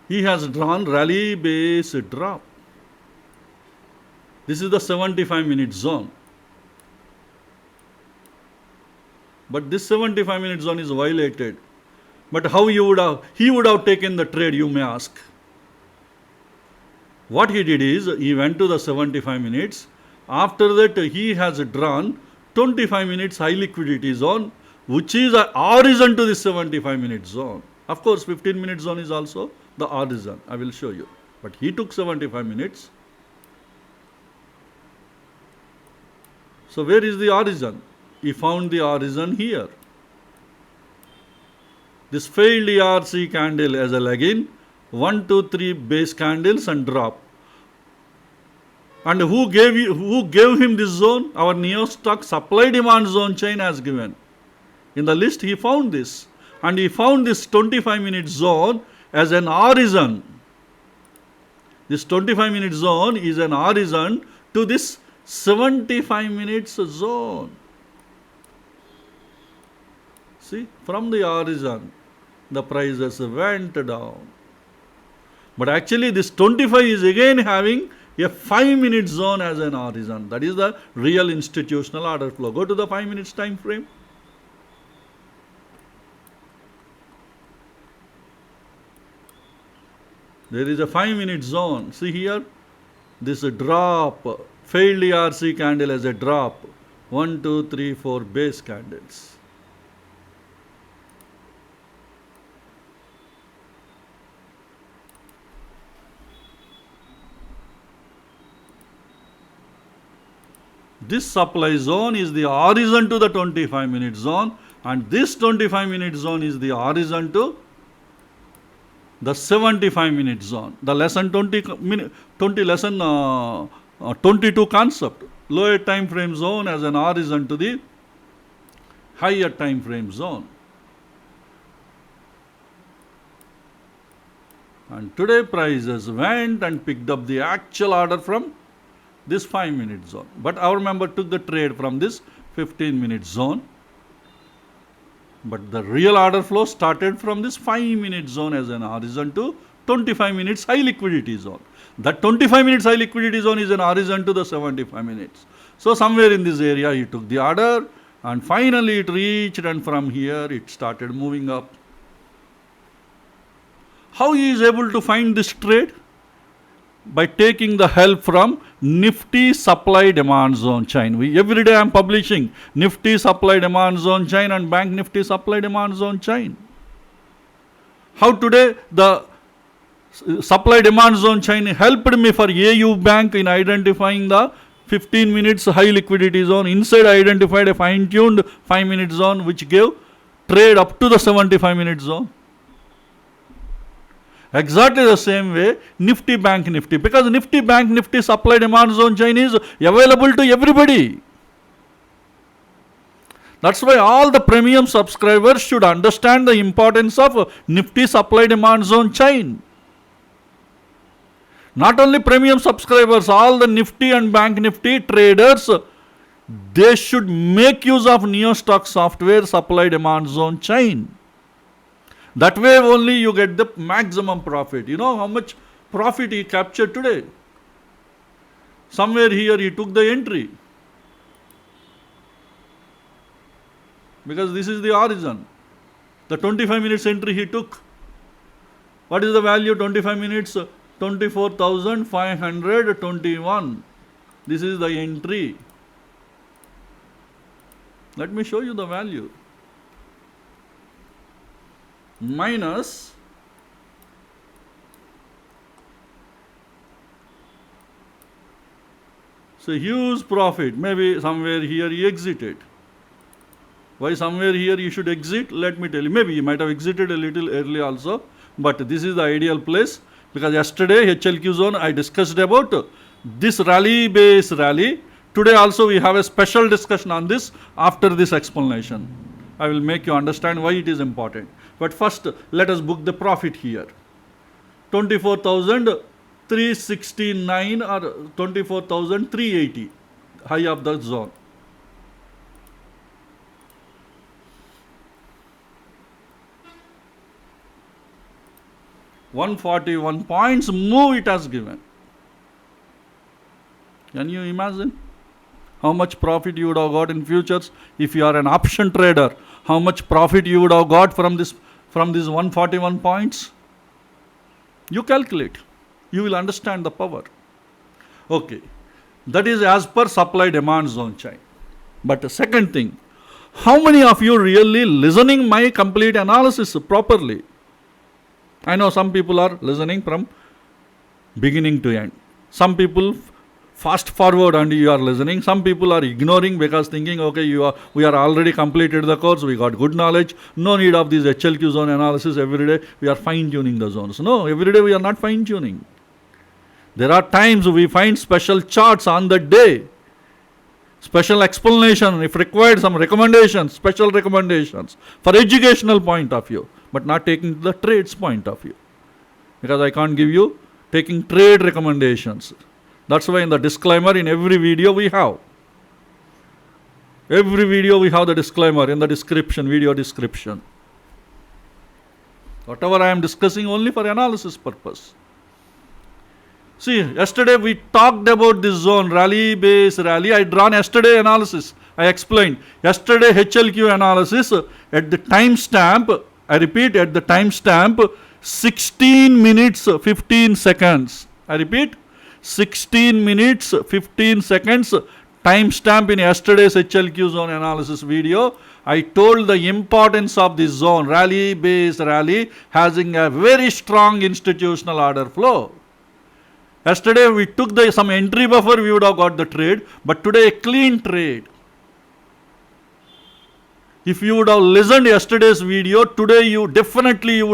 He has drawn rally base drop. This is the 75-minute zone. But this 75-minute zone is violated. But how he would have taken the trade, you may ask. What he did is, he went to the 75 minutes. After that, he has drawn 25 minutes high liquidity zone, which is a horizon to this 75-minute zone. Of course, 15-minute zone is also the horizon. I will show you. But he took 75 minutes. So where is the horizon? He found the horizon here. This failed ERC candle as a leg-in, 1, 2, 3 base candles and drop. And who gave him this zone? Our NeoStock supply demand zone chain has given. In the list he found this. And he found this 25-minute zone as an horizon. This 25-minute zone is an horizon to this 75 minutes zone. See, from the horizon, the prices went down. But actually this 25 is again having a 5-minute zone as an horizon. That is the real institutional order flow. Go to the 5 minutes time frame. There is a 5-minute zone. See here, this drop, failed ERC candle as a drop. 1, 2, 3, 4 base candles. This supply zone is the horizon to the 25-minute zone, and this 25-minute zone is the horizon to the 75-minute zone. The lesson 22 concept. Lower time frame zone as an horizon to the higher time frame zone. And today prices went and picked up the actual order from this 5-minute zone. But our member took the trade from this 15-minute zone. But the real order flow started from this 5-minute zone as an horizon to 25 minutes high liquidity zone. That 25 minutes high liquidity zone is an horizon to the 75 minutes. So somewhere in this area he took the order, and finally it reached, and from here it started moving up. How he is able to find this trade? By taking the help from Nifty supply demand zone chain. Every day I am publishing Nifty supply demand zone chain and Bank Nifty supply demand zone chain. How today the supply demand zone chain helped me for AU Bank in identifying the 15 minutes high liquidity zone. Inside I identified a fine-tuned 5-minute zone which gave trade up to the 75-minute zone. Exactly the same way Nifty Bank Nifty, because Nifty Bank Nifty supply demand zone chain is available to everybody. That's why all the premium subscribers should understand the importance of Nifty supply demand zone chain. Not only premium subscribers, all the Nifty and Bank Nifty traders, they should make use of NeoStock software supply demand zone chain. That way only you get the maximum profit. You know how much profit he captured today? Somewhere here he took the entry. Because this is the horizon. The 25 minutes entry he took. What is the value? 25 minutes, 24,521. This is the entry. Let me show you the value. Minus so huge profit. Maybe somewhere here he exited. Why somewhere here you should exit? Let me tell you. Maybe you might have exited a little early also, but this is the ideal place, because yesterday HLQ zone I discussed about this rally base rally. Today also we have a special discussion on this after this explanation. I will make you understand why it is important. But first, let us book the profit here. 24,369 or 24,380, high of the zone. $141 points move it has given. Can you imagine how much profit you would have got in futures if you are an option trader? How much profit you would have got from these 141 points? You calculate. You will understand the power. Okay. That is as per supply demand zone chain. But the second thing, how many of you really listening my complete analysis properly? I know some people are listening from beginning to end. Some people fast forward and you are listening. Some people are ignoring because thinking, okay, we are already completed the course, we got good knowledge, no need of this HLQ zone analysis every day. We are fine-tuning the zones. No, every day we are not fine-tuning. There are times we find special charts on the day, special explanation, if required some recommendations, special recommendations for educational point of view, but not taking the trades point of view. Because I can't give you taking trade recommendations. That's why in the disclaimer in every video we have. Every video we have the disclaimer in the description, video description. Whatever I am discussing only for analysis purpose. See, yesterday we talked about this zone, rally, base, rally. I drawn yesterday analysis. I explained. Yesterday HLQ analysis at the timestamp, I repeat, at the timestamp 16 minutes 15 seconds. I repeat, 16 minutes 15 seconds timestamp in yesterday's HLQ zone analysis video. I told the importance of this zone, rally, base, rally, having a very strong institutional order flow. Yesterday we took some entry buffer, we would have got the trade, but today a clean trade. If you would have listened yesterday's video, today you would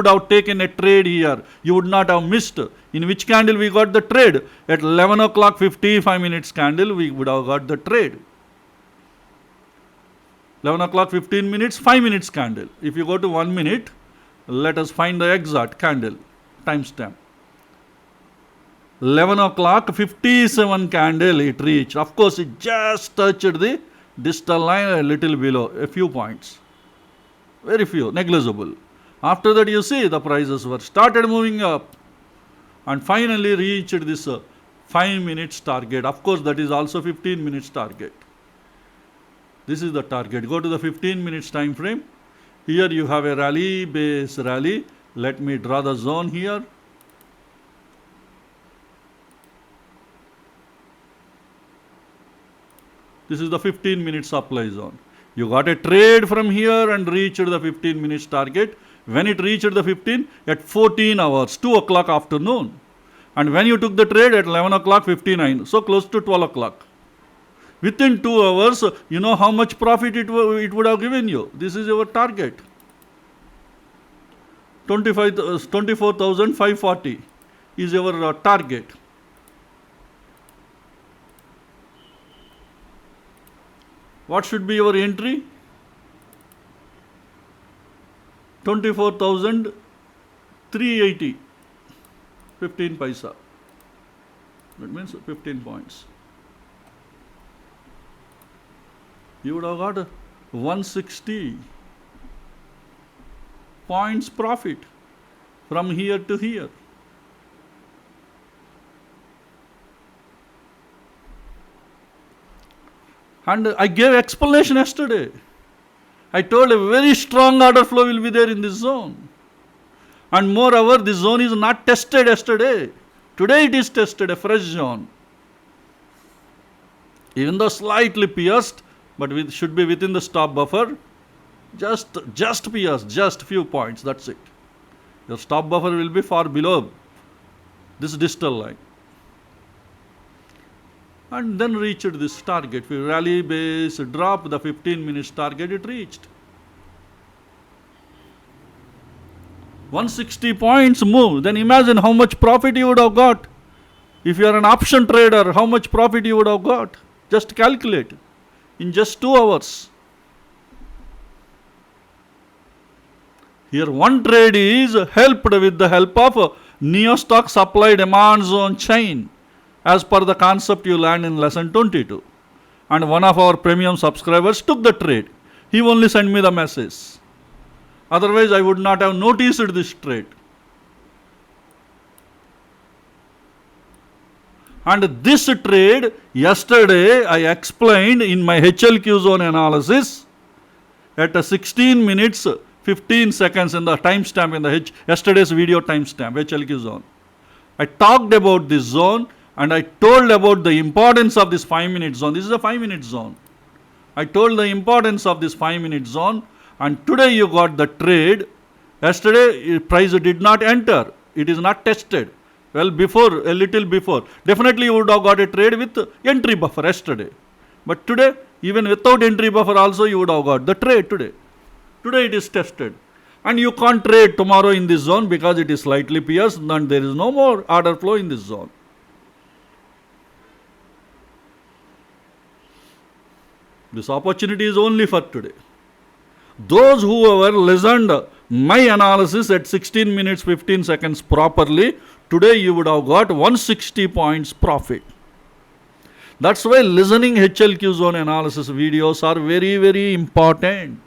have taken a trade here. You would not have missed. In which candle we got the trade? At 11 o'clock 55 minutes candle, we would have got the trade. 11 o'clock 15 minutes, 5 minutes candle. If you go to 1 minute, let us find the exact candle, timestamp. 11 o'clock 57 candle it reached. Of course, it just touched the distal line a little below, a few points. Very few, negligible. After that, you see the prices were started moving up and finally reached this 5 minutes target. Of course, that is also 15 minutes target. This is the target. Go to the 15 minutes time frame. Here you have a rally, base rally. Let me draw the zone here. This is the 15 minute supply zone. You got a trade from here and reached the 15 minutes target. When it reached the 15, at 14 hours, 2 o'clock afternoon. And when you took the trade at 11 o'clock 59, so close to 12 o'clock. Within 2 hours, you know how much profit it would have given you. This is your target. 24,540 is your target. What should be your entry? 24,380. 15 paisa. That means 15 points. You would have got 160 points profit from here to here. And I gave explanation yesterday. I told a very strong order flow will be there in this zone. And moreover, this zone is not tested yesterday. Today it is tested, a fresh zone. Even though slightly pierced, but it should be within the stop buffer. Just pierced, just few points, that's it. Your stop buffer will be far below this distal line. And then reached this target. We rally base, drop the 15 minutes target, it reached. 160 points move. Then imagine how much profit you would have got. If you are an option trader, how much profit you would have got. Just calculate. In just 2 hours. Here one trade is helped with the help of NeoStock supply demand zone chain, as per the concept you learned in lesson 22. And one of our premium subscribers took the trade. He only sent me the message. Otherwise, I would not have noticed this trade. And this trade, yesterday I explained in my HLQ zone analysis at 16 minutes 15 seconds in the timestamp in the yesterday's video timestamp, HLQ zone. I talked about this zone and I told about the importance of this 5-minute zone. This is a 5-minute zone. I told the importance of this 5-minute zone, and today you got the trade. Yesterday price did not enter. It is not tested. Well, before, a little before. Definitely you would have got a trade with entry buffer yesterday. But today, even without entry buffer also you would have got the trade today. Today it is tested. And you can't trade tomorrow in this zone because it is slightly pierced and there is no more order flow in this zone. This opportunity is only for today. Those who ever listened my analysis at 16 minutes 15 seconds properly, today you would have got 160 points profit. That's why listening HLQ zone analysis videos are very, very important.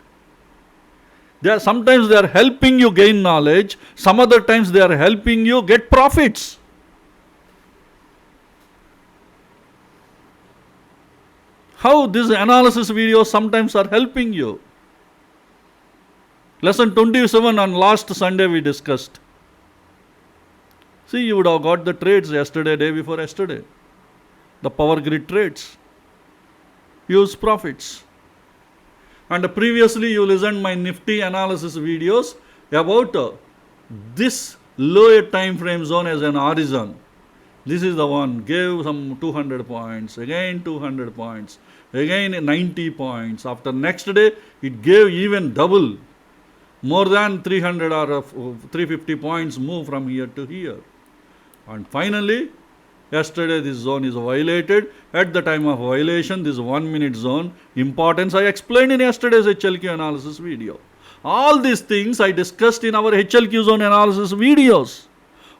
Sometimes they are helping you gain knowledge. Some other times they are helping you get profits. how these analysis videos sometimes are helping you. Lesson 27 on last Sunday we discussed. See, you would have got the trades yesterday, day before yesterday. The power grid trades. Use profits. And previously you listened my Nifty analysis videos about this lower time frame zone as an horizon. This is the one, gave some 200 points, again 200 points, again 90 points. After next day, it gave even double, more than 300 or 350 points move from here to here. And finally, yesterday this zone is violated. At the time of violation, this 1 minute zone, importance I explained in yesterday's HLQ analysis video. All these things I discussed in our HLQ zone analysis videos.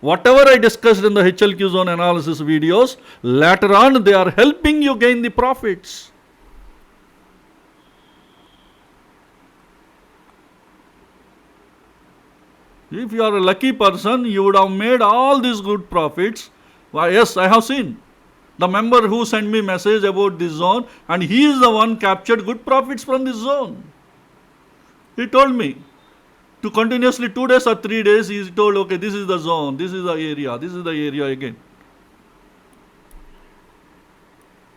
Whatever I discussed in the HLQ zone analysis videos, later on they are helping you gain the profits. If you are a lucky person, you would have made all these good profits. Why, yes, I have seen the member who sent me message about this zone, and he is the one captured good profits from this zone. He told me to continuously 2 days or 3 days, he told, okay, this is the zone, this is the area, this is the area again.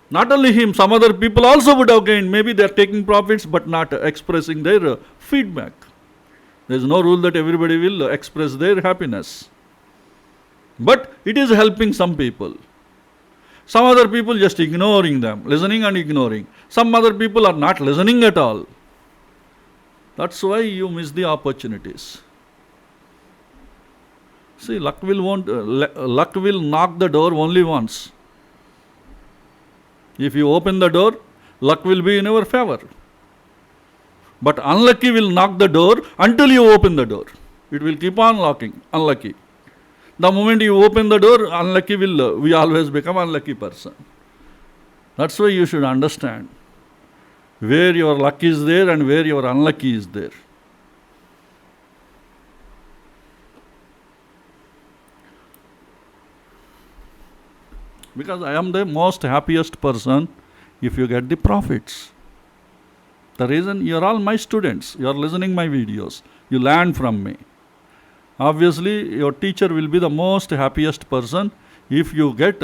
Not only him, some other people also would have gained. Maybe they are taking profits but not expressing their feedback. There is no rule that everybody will express their happiness. But it is helping some people. Some other people just ignoring them, listening and ignoring. Some other people are not listening at all. That's why you miss the opportunities. See, luck will knock the door only once. If you open the door, luck will be in your favor. But unlucky will knock the door until you open the door. It will keep on knocking, unlucky. The moment you open the door, unlucky we always become unlucky person. That's why you should understand where your luck is there and where your unlucky is there. Because I am the most happiest person if you get the profits. The reason, you are all my students, you are listening my videos, you learn from me. Obviously, your teacher will be the most happiest person if you get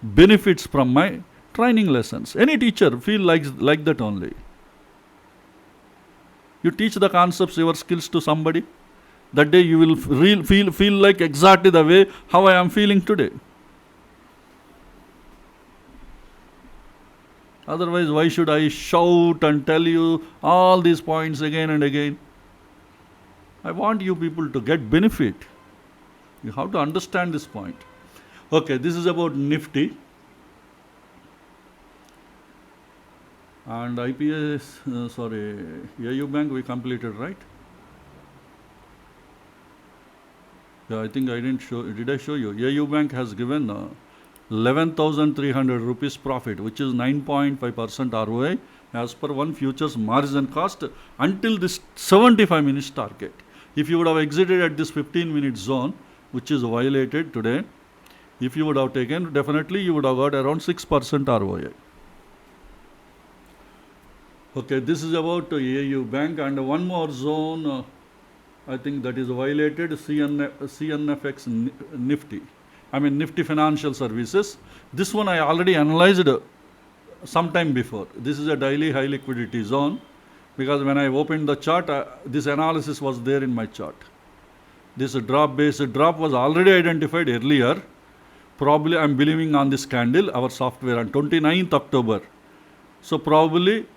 benefits from my training lessons. Any teacher feel like that only. You teach the concepts, your skills to somebody, that day you will feel like exactly the way how I am feeling today. Otherwise, why should I shout and tell you all these points again and again? I want you people to get benefit. You have to understand this point. Okay, this is about Nifty. And IPS, AU Bank we completed, right? Yeah, I think I didn't show, did I show you? AU Bank has given 11,300 rupees profit, which is 9.5% ROI as per one futures margin cost until this 75 minutes target. If you would have exited at this 15-minute zone, which is violated today, if you would have taken, definitely you would have got around 6% ROI. Okay, this is about AU Bank, and one more zone, I think that is violated, CNFX Nifty. I mean Nifty Financial Services. This one I already analyzed some time before. This is a daily high liquidity zone, because when I opened the chart, this analysis was there in my chart. This drop-based drop was already identified earlier. Probably I am believing on this candle, our software, on 29th October. So probably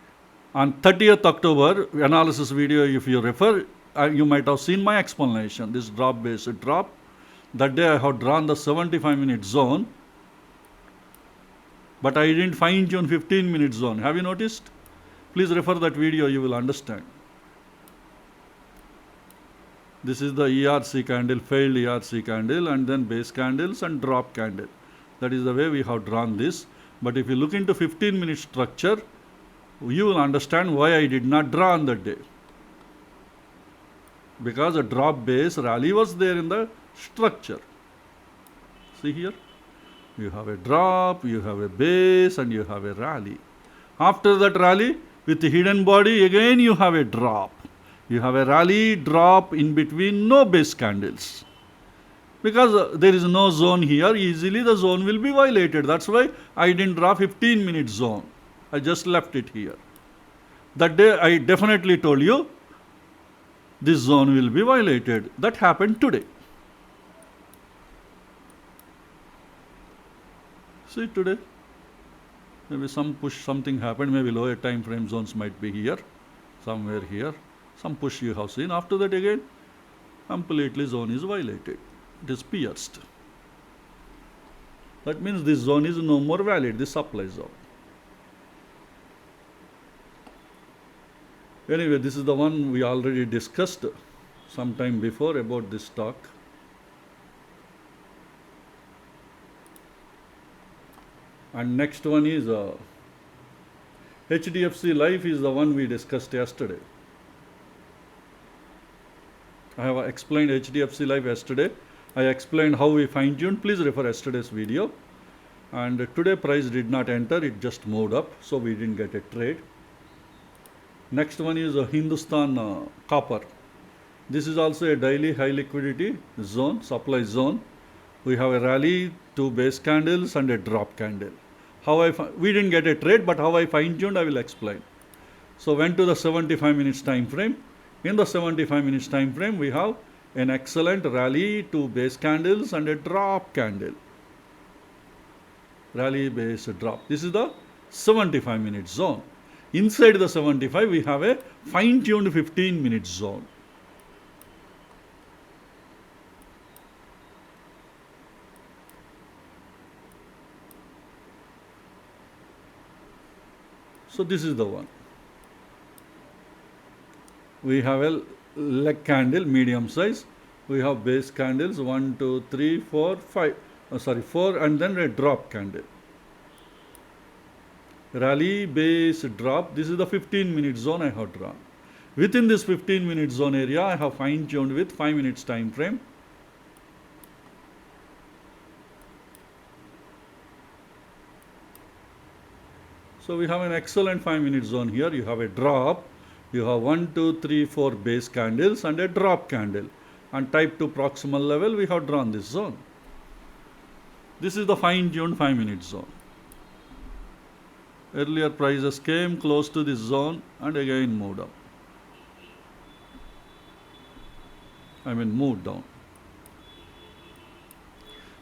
on 30th October analysis video, if you refer, you might have seen my explanation. This drop-based drop. That day I have drawn the 75-minute zone, but I didn't fine-tune 15-minute zone. Have you noticed? Please refer that video, you will understand. This is the ERC candle, failed ERC candle, and then base candles and drop candle. That is the way we have drawn this. But if you look into 15-minute structure, you will understand why I did not draw on that day. Because a drop base rally was there in the structure. See here, you have a drop, you have a base, and you have a rally. After that rally, with the hidden body, again you have a drop. You have a rally, drop in between, no base candles. Because there is no zone here, easily the zone will be violated. That's why I didn't draw 15-minute zone. I just left it here. That day I definitely told you this zone will be violated. That happened today. See today, maybe some push, something happened, maybe lower time frame zones might be here, somewhere here. Some push you have seen. After that again, completely zone is violated. It is pierced. That means this zone is no more valid, this supply zone. Anyway, this is the one we already discussed some time before about this stock. And next one is HDFC Life is the one we discussed yesterday. I have explained HDFC Life yesterday. I explained how we fine-tuned. Please refer yesterday's video. And today price did not enter, it just moved up, so we didn't get a trade. Next one is Hindustan Copper. This is also a daily high liquidity zone, supply zone. We have a rally, 2 base candles and a drop candle. We didn't get a trade, but how I fine-tuned I will explain. So went to the 75 minutes time frame. In the 75 minutes time frame, we have an excellent rally, 2 base candles and a drop candle. Rally, base, drop. This is the 75 minute zone. Inside the 75, we have a fine-tuned 15-minute zone. So this is the one. We have a leg candle, medium size. We have base candles, 1, 2, 3, 4, 5. 4, and then a drop candle. Rally, base, drop. This is the 15-minute zone I have drawn. Within this 15-minute zone area, I have fine-tuned with 5 minutes time frame. So we have an excellent 5-minute zone here. You have a drop. You have 1, 2, 3, 4 base candles and a drop candle. And type 2 proximal level, we have drawn this zone. This is the fine-tuned 5-minute zone. Earlier prices came close to this zone and again moved up. Moved down.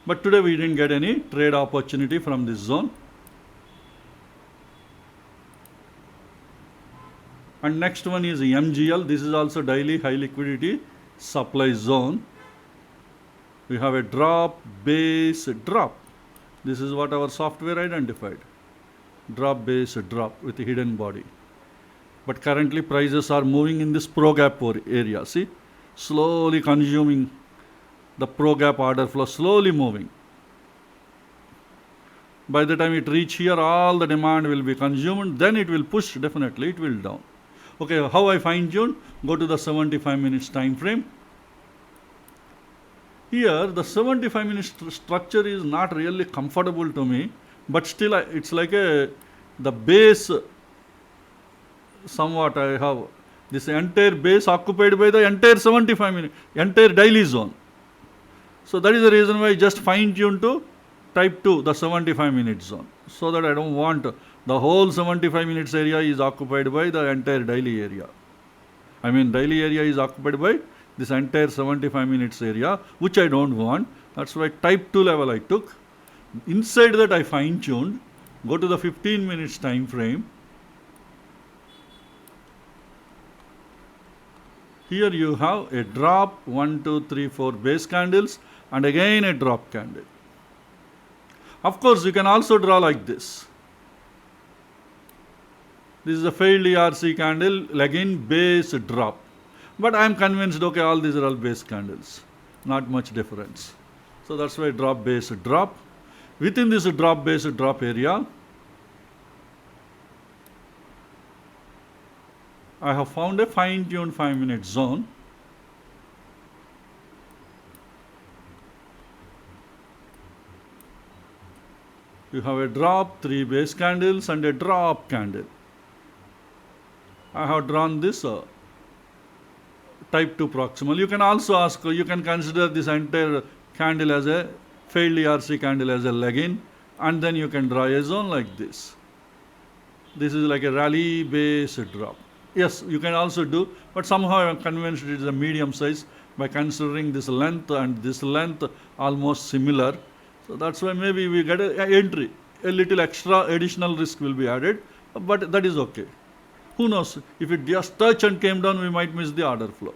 But today we didn't get any trade opportunity from this zone. And next one is MGL. This is also daily high liquidity supply zone. We have a drop, base, drop. This is what our software identified. Drop, base, drop with a hidden body. But currently prices are moving in this pro gap area. See, slowly consuming the pro gap order flow, slowly moving. By the time it reach here, all the demand will be consumed. Then it will push, definitely it will down. Okay, how I fine tune? Go to the 75 minutes time frame. Here the 75 minute structure is not really comfortable to me, but still it's like the base somewhat. I have this entire base occupied by the entire 75 minute, entire daily zone. So that is the reason why I just fine tune to type 2, the 75 minute zone, so that I don't want the whole 75 minutes area is occupied by the entire daily area. Daily area is occupied by this entire 75 minutes area, which I don't want. That's why type 2 level I took. Inside that I fine tuned. Go to the 15 minutes time frame. Here you have a drop, 1, 2, 3, 4 base candles and again a drop candle. Of course, you can also draw like this. This is a failed ERC candle, again base, drop. But I am convinced, okay, all these are all base candles. Not much difference. So that's why drop, base, drop. Within this drop, base, drop area, I have found a fine-tuned 5-minute zone. You have a drop, 3 base candles and a drop candle. I have drawn this type 2 proximal. You can also ask, you can consider this entire candle as a failed ERC candle as a leg-in, and then you can draw a zone like this. This is like a rally base drop. Yes, you can also do, but somehow I am convinced it is a medium size by considering this length and this length almost similar. So that's why maybe we get an entry. A little extra additional risk will be added, but that is okay. Who knows? If it just touched and came down, we might miss the order flow.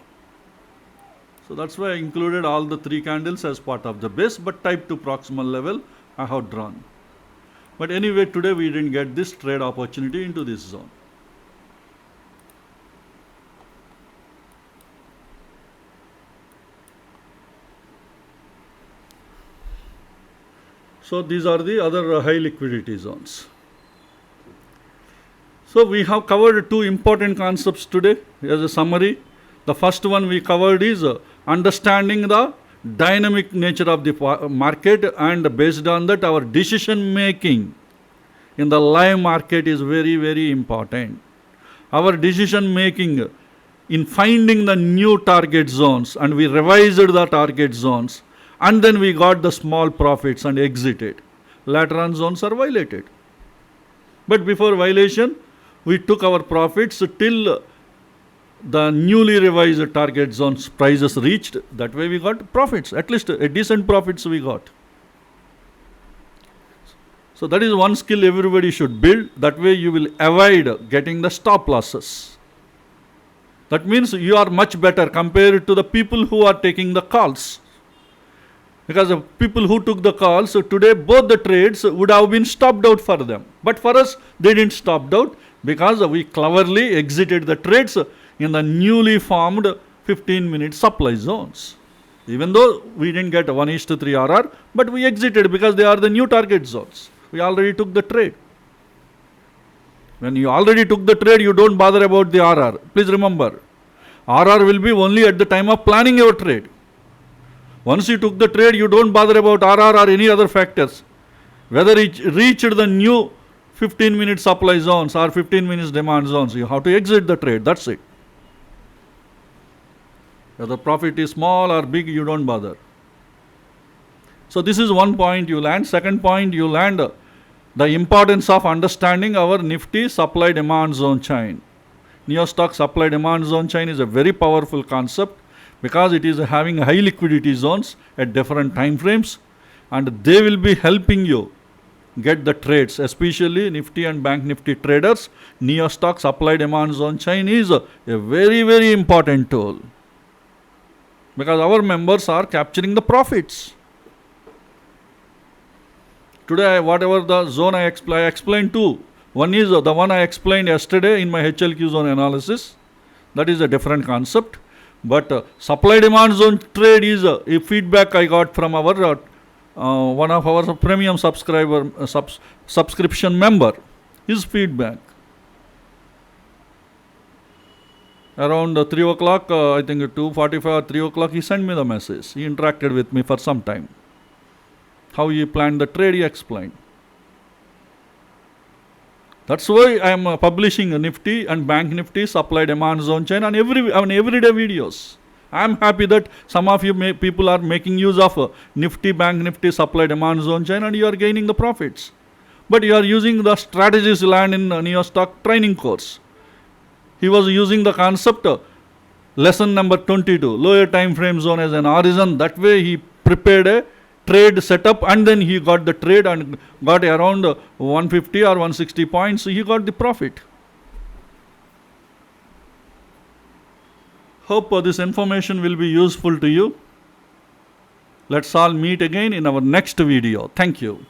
So that's why I included all the 3 candles as part of the base, but type 2 proximal level I have drawn. But anyway, today we didn't get this trade opportunity into this zone. So these are the other high liquidity zones. So we have covered 2 important concepts today as a summary. The first one we covered is understanding the dynamic nature of the market, and based on that our decision making in the live market is very, very important. Our decision making in finding the new target zones, and we revised the target zones, and then we got the small profits and exited. Later on zones are violated. But before violation, we took our profits till the newly revised target zones prices reached. That way we got profits, at least a decent profits we got. So that is one skill everybody should build. That way you will avoid getting the stop losses. That means you are much better compared to the people who are taking the calls. Because the people who took the calls, so today both the trades would have been stopped out for them. But for us, they didn't stop out because we cleverly exited the trades in the newly formed 15-minute supply zones. Even though we didn't get 1:3 RR, but we exited because they are the new target zones. We already took the trade. When you already took the trade, you don't bother about the RR. Please remember, RR will be only at the time of planning your trade. Once you took the trade, you don't bother about RR or any other factors. Whether it reached the new 15-minute supply zones or 15 minutes demand zones, you have to exit the trade. That's it. Whether profit is small or big, you don't bother. So this is one point you learned. Second point, you learned the importance of understanding our Nifty supply demand zone chain. NeoStock supply demand zone chain is a very powerful concept because it is having high liquidity zones at different time frames, and they will be helping you get the trades, especially Nifty and Bank Nifty traders. NeoStock supply demand zone chain is a very, very important tool because our members are capturing the profits. Today, whatever the zone I explained two. One is the one I explained yesterday in my HLQ zone analysis. That is a different concept. But supply demand zone trade is a feedback I got from our one of our premium subscriber subscription member. His feedback. Around 3 o'clock, I think 2:45 or 3 o'clock, he sent me the message. He interacted with me for some time. How he planned the trade, he explained. That's why I am publishing a Nifty and Bank Nifty supply demand zone chain on everyday videos. I am happy that some of you people are making use of Nifty, Bank Nifty supply demand zone chain and you are gaining the profits. But you are using the strategies learned in NeoStock training course. He was using the concept lesson number 22, lower time frame zone as an horizon. That way he prepared a trade setup and then he got the trade and got around 150 or 160 points. So he got the profit. Hope this information will be useful to you. Let's all meet again in our next video. Thank you.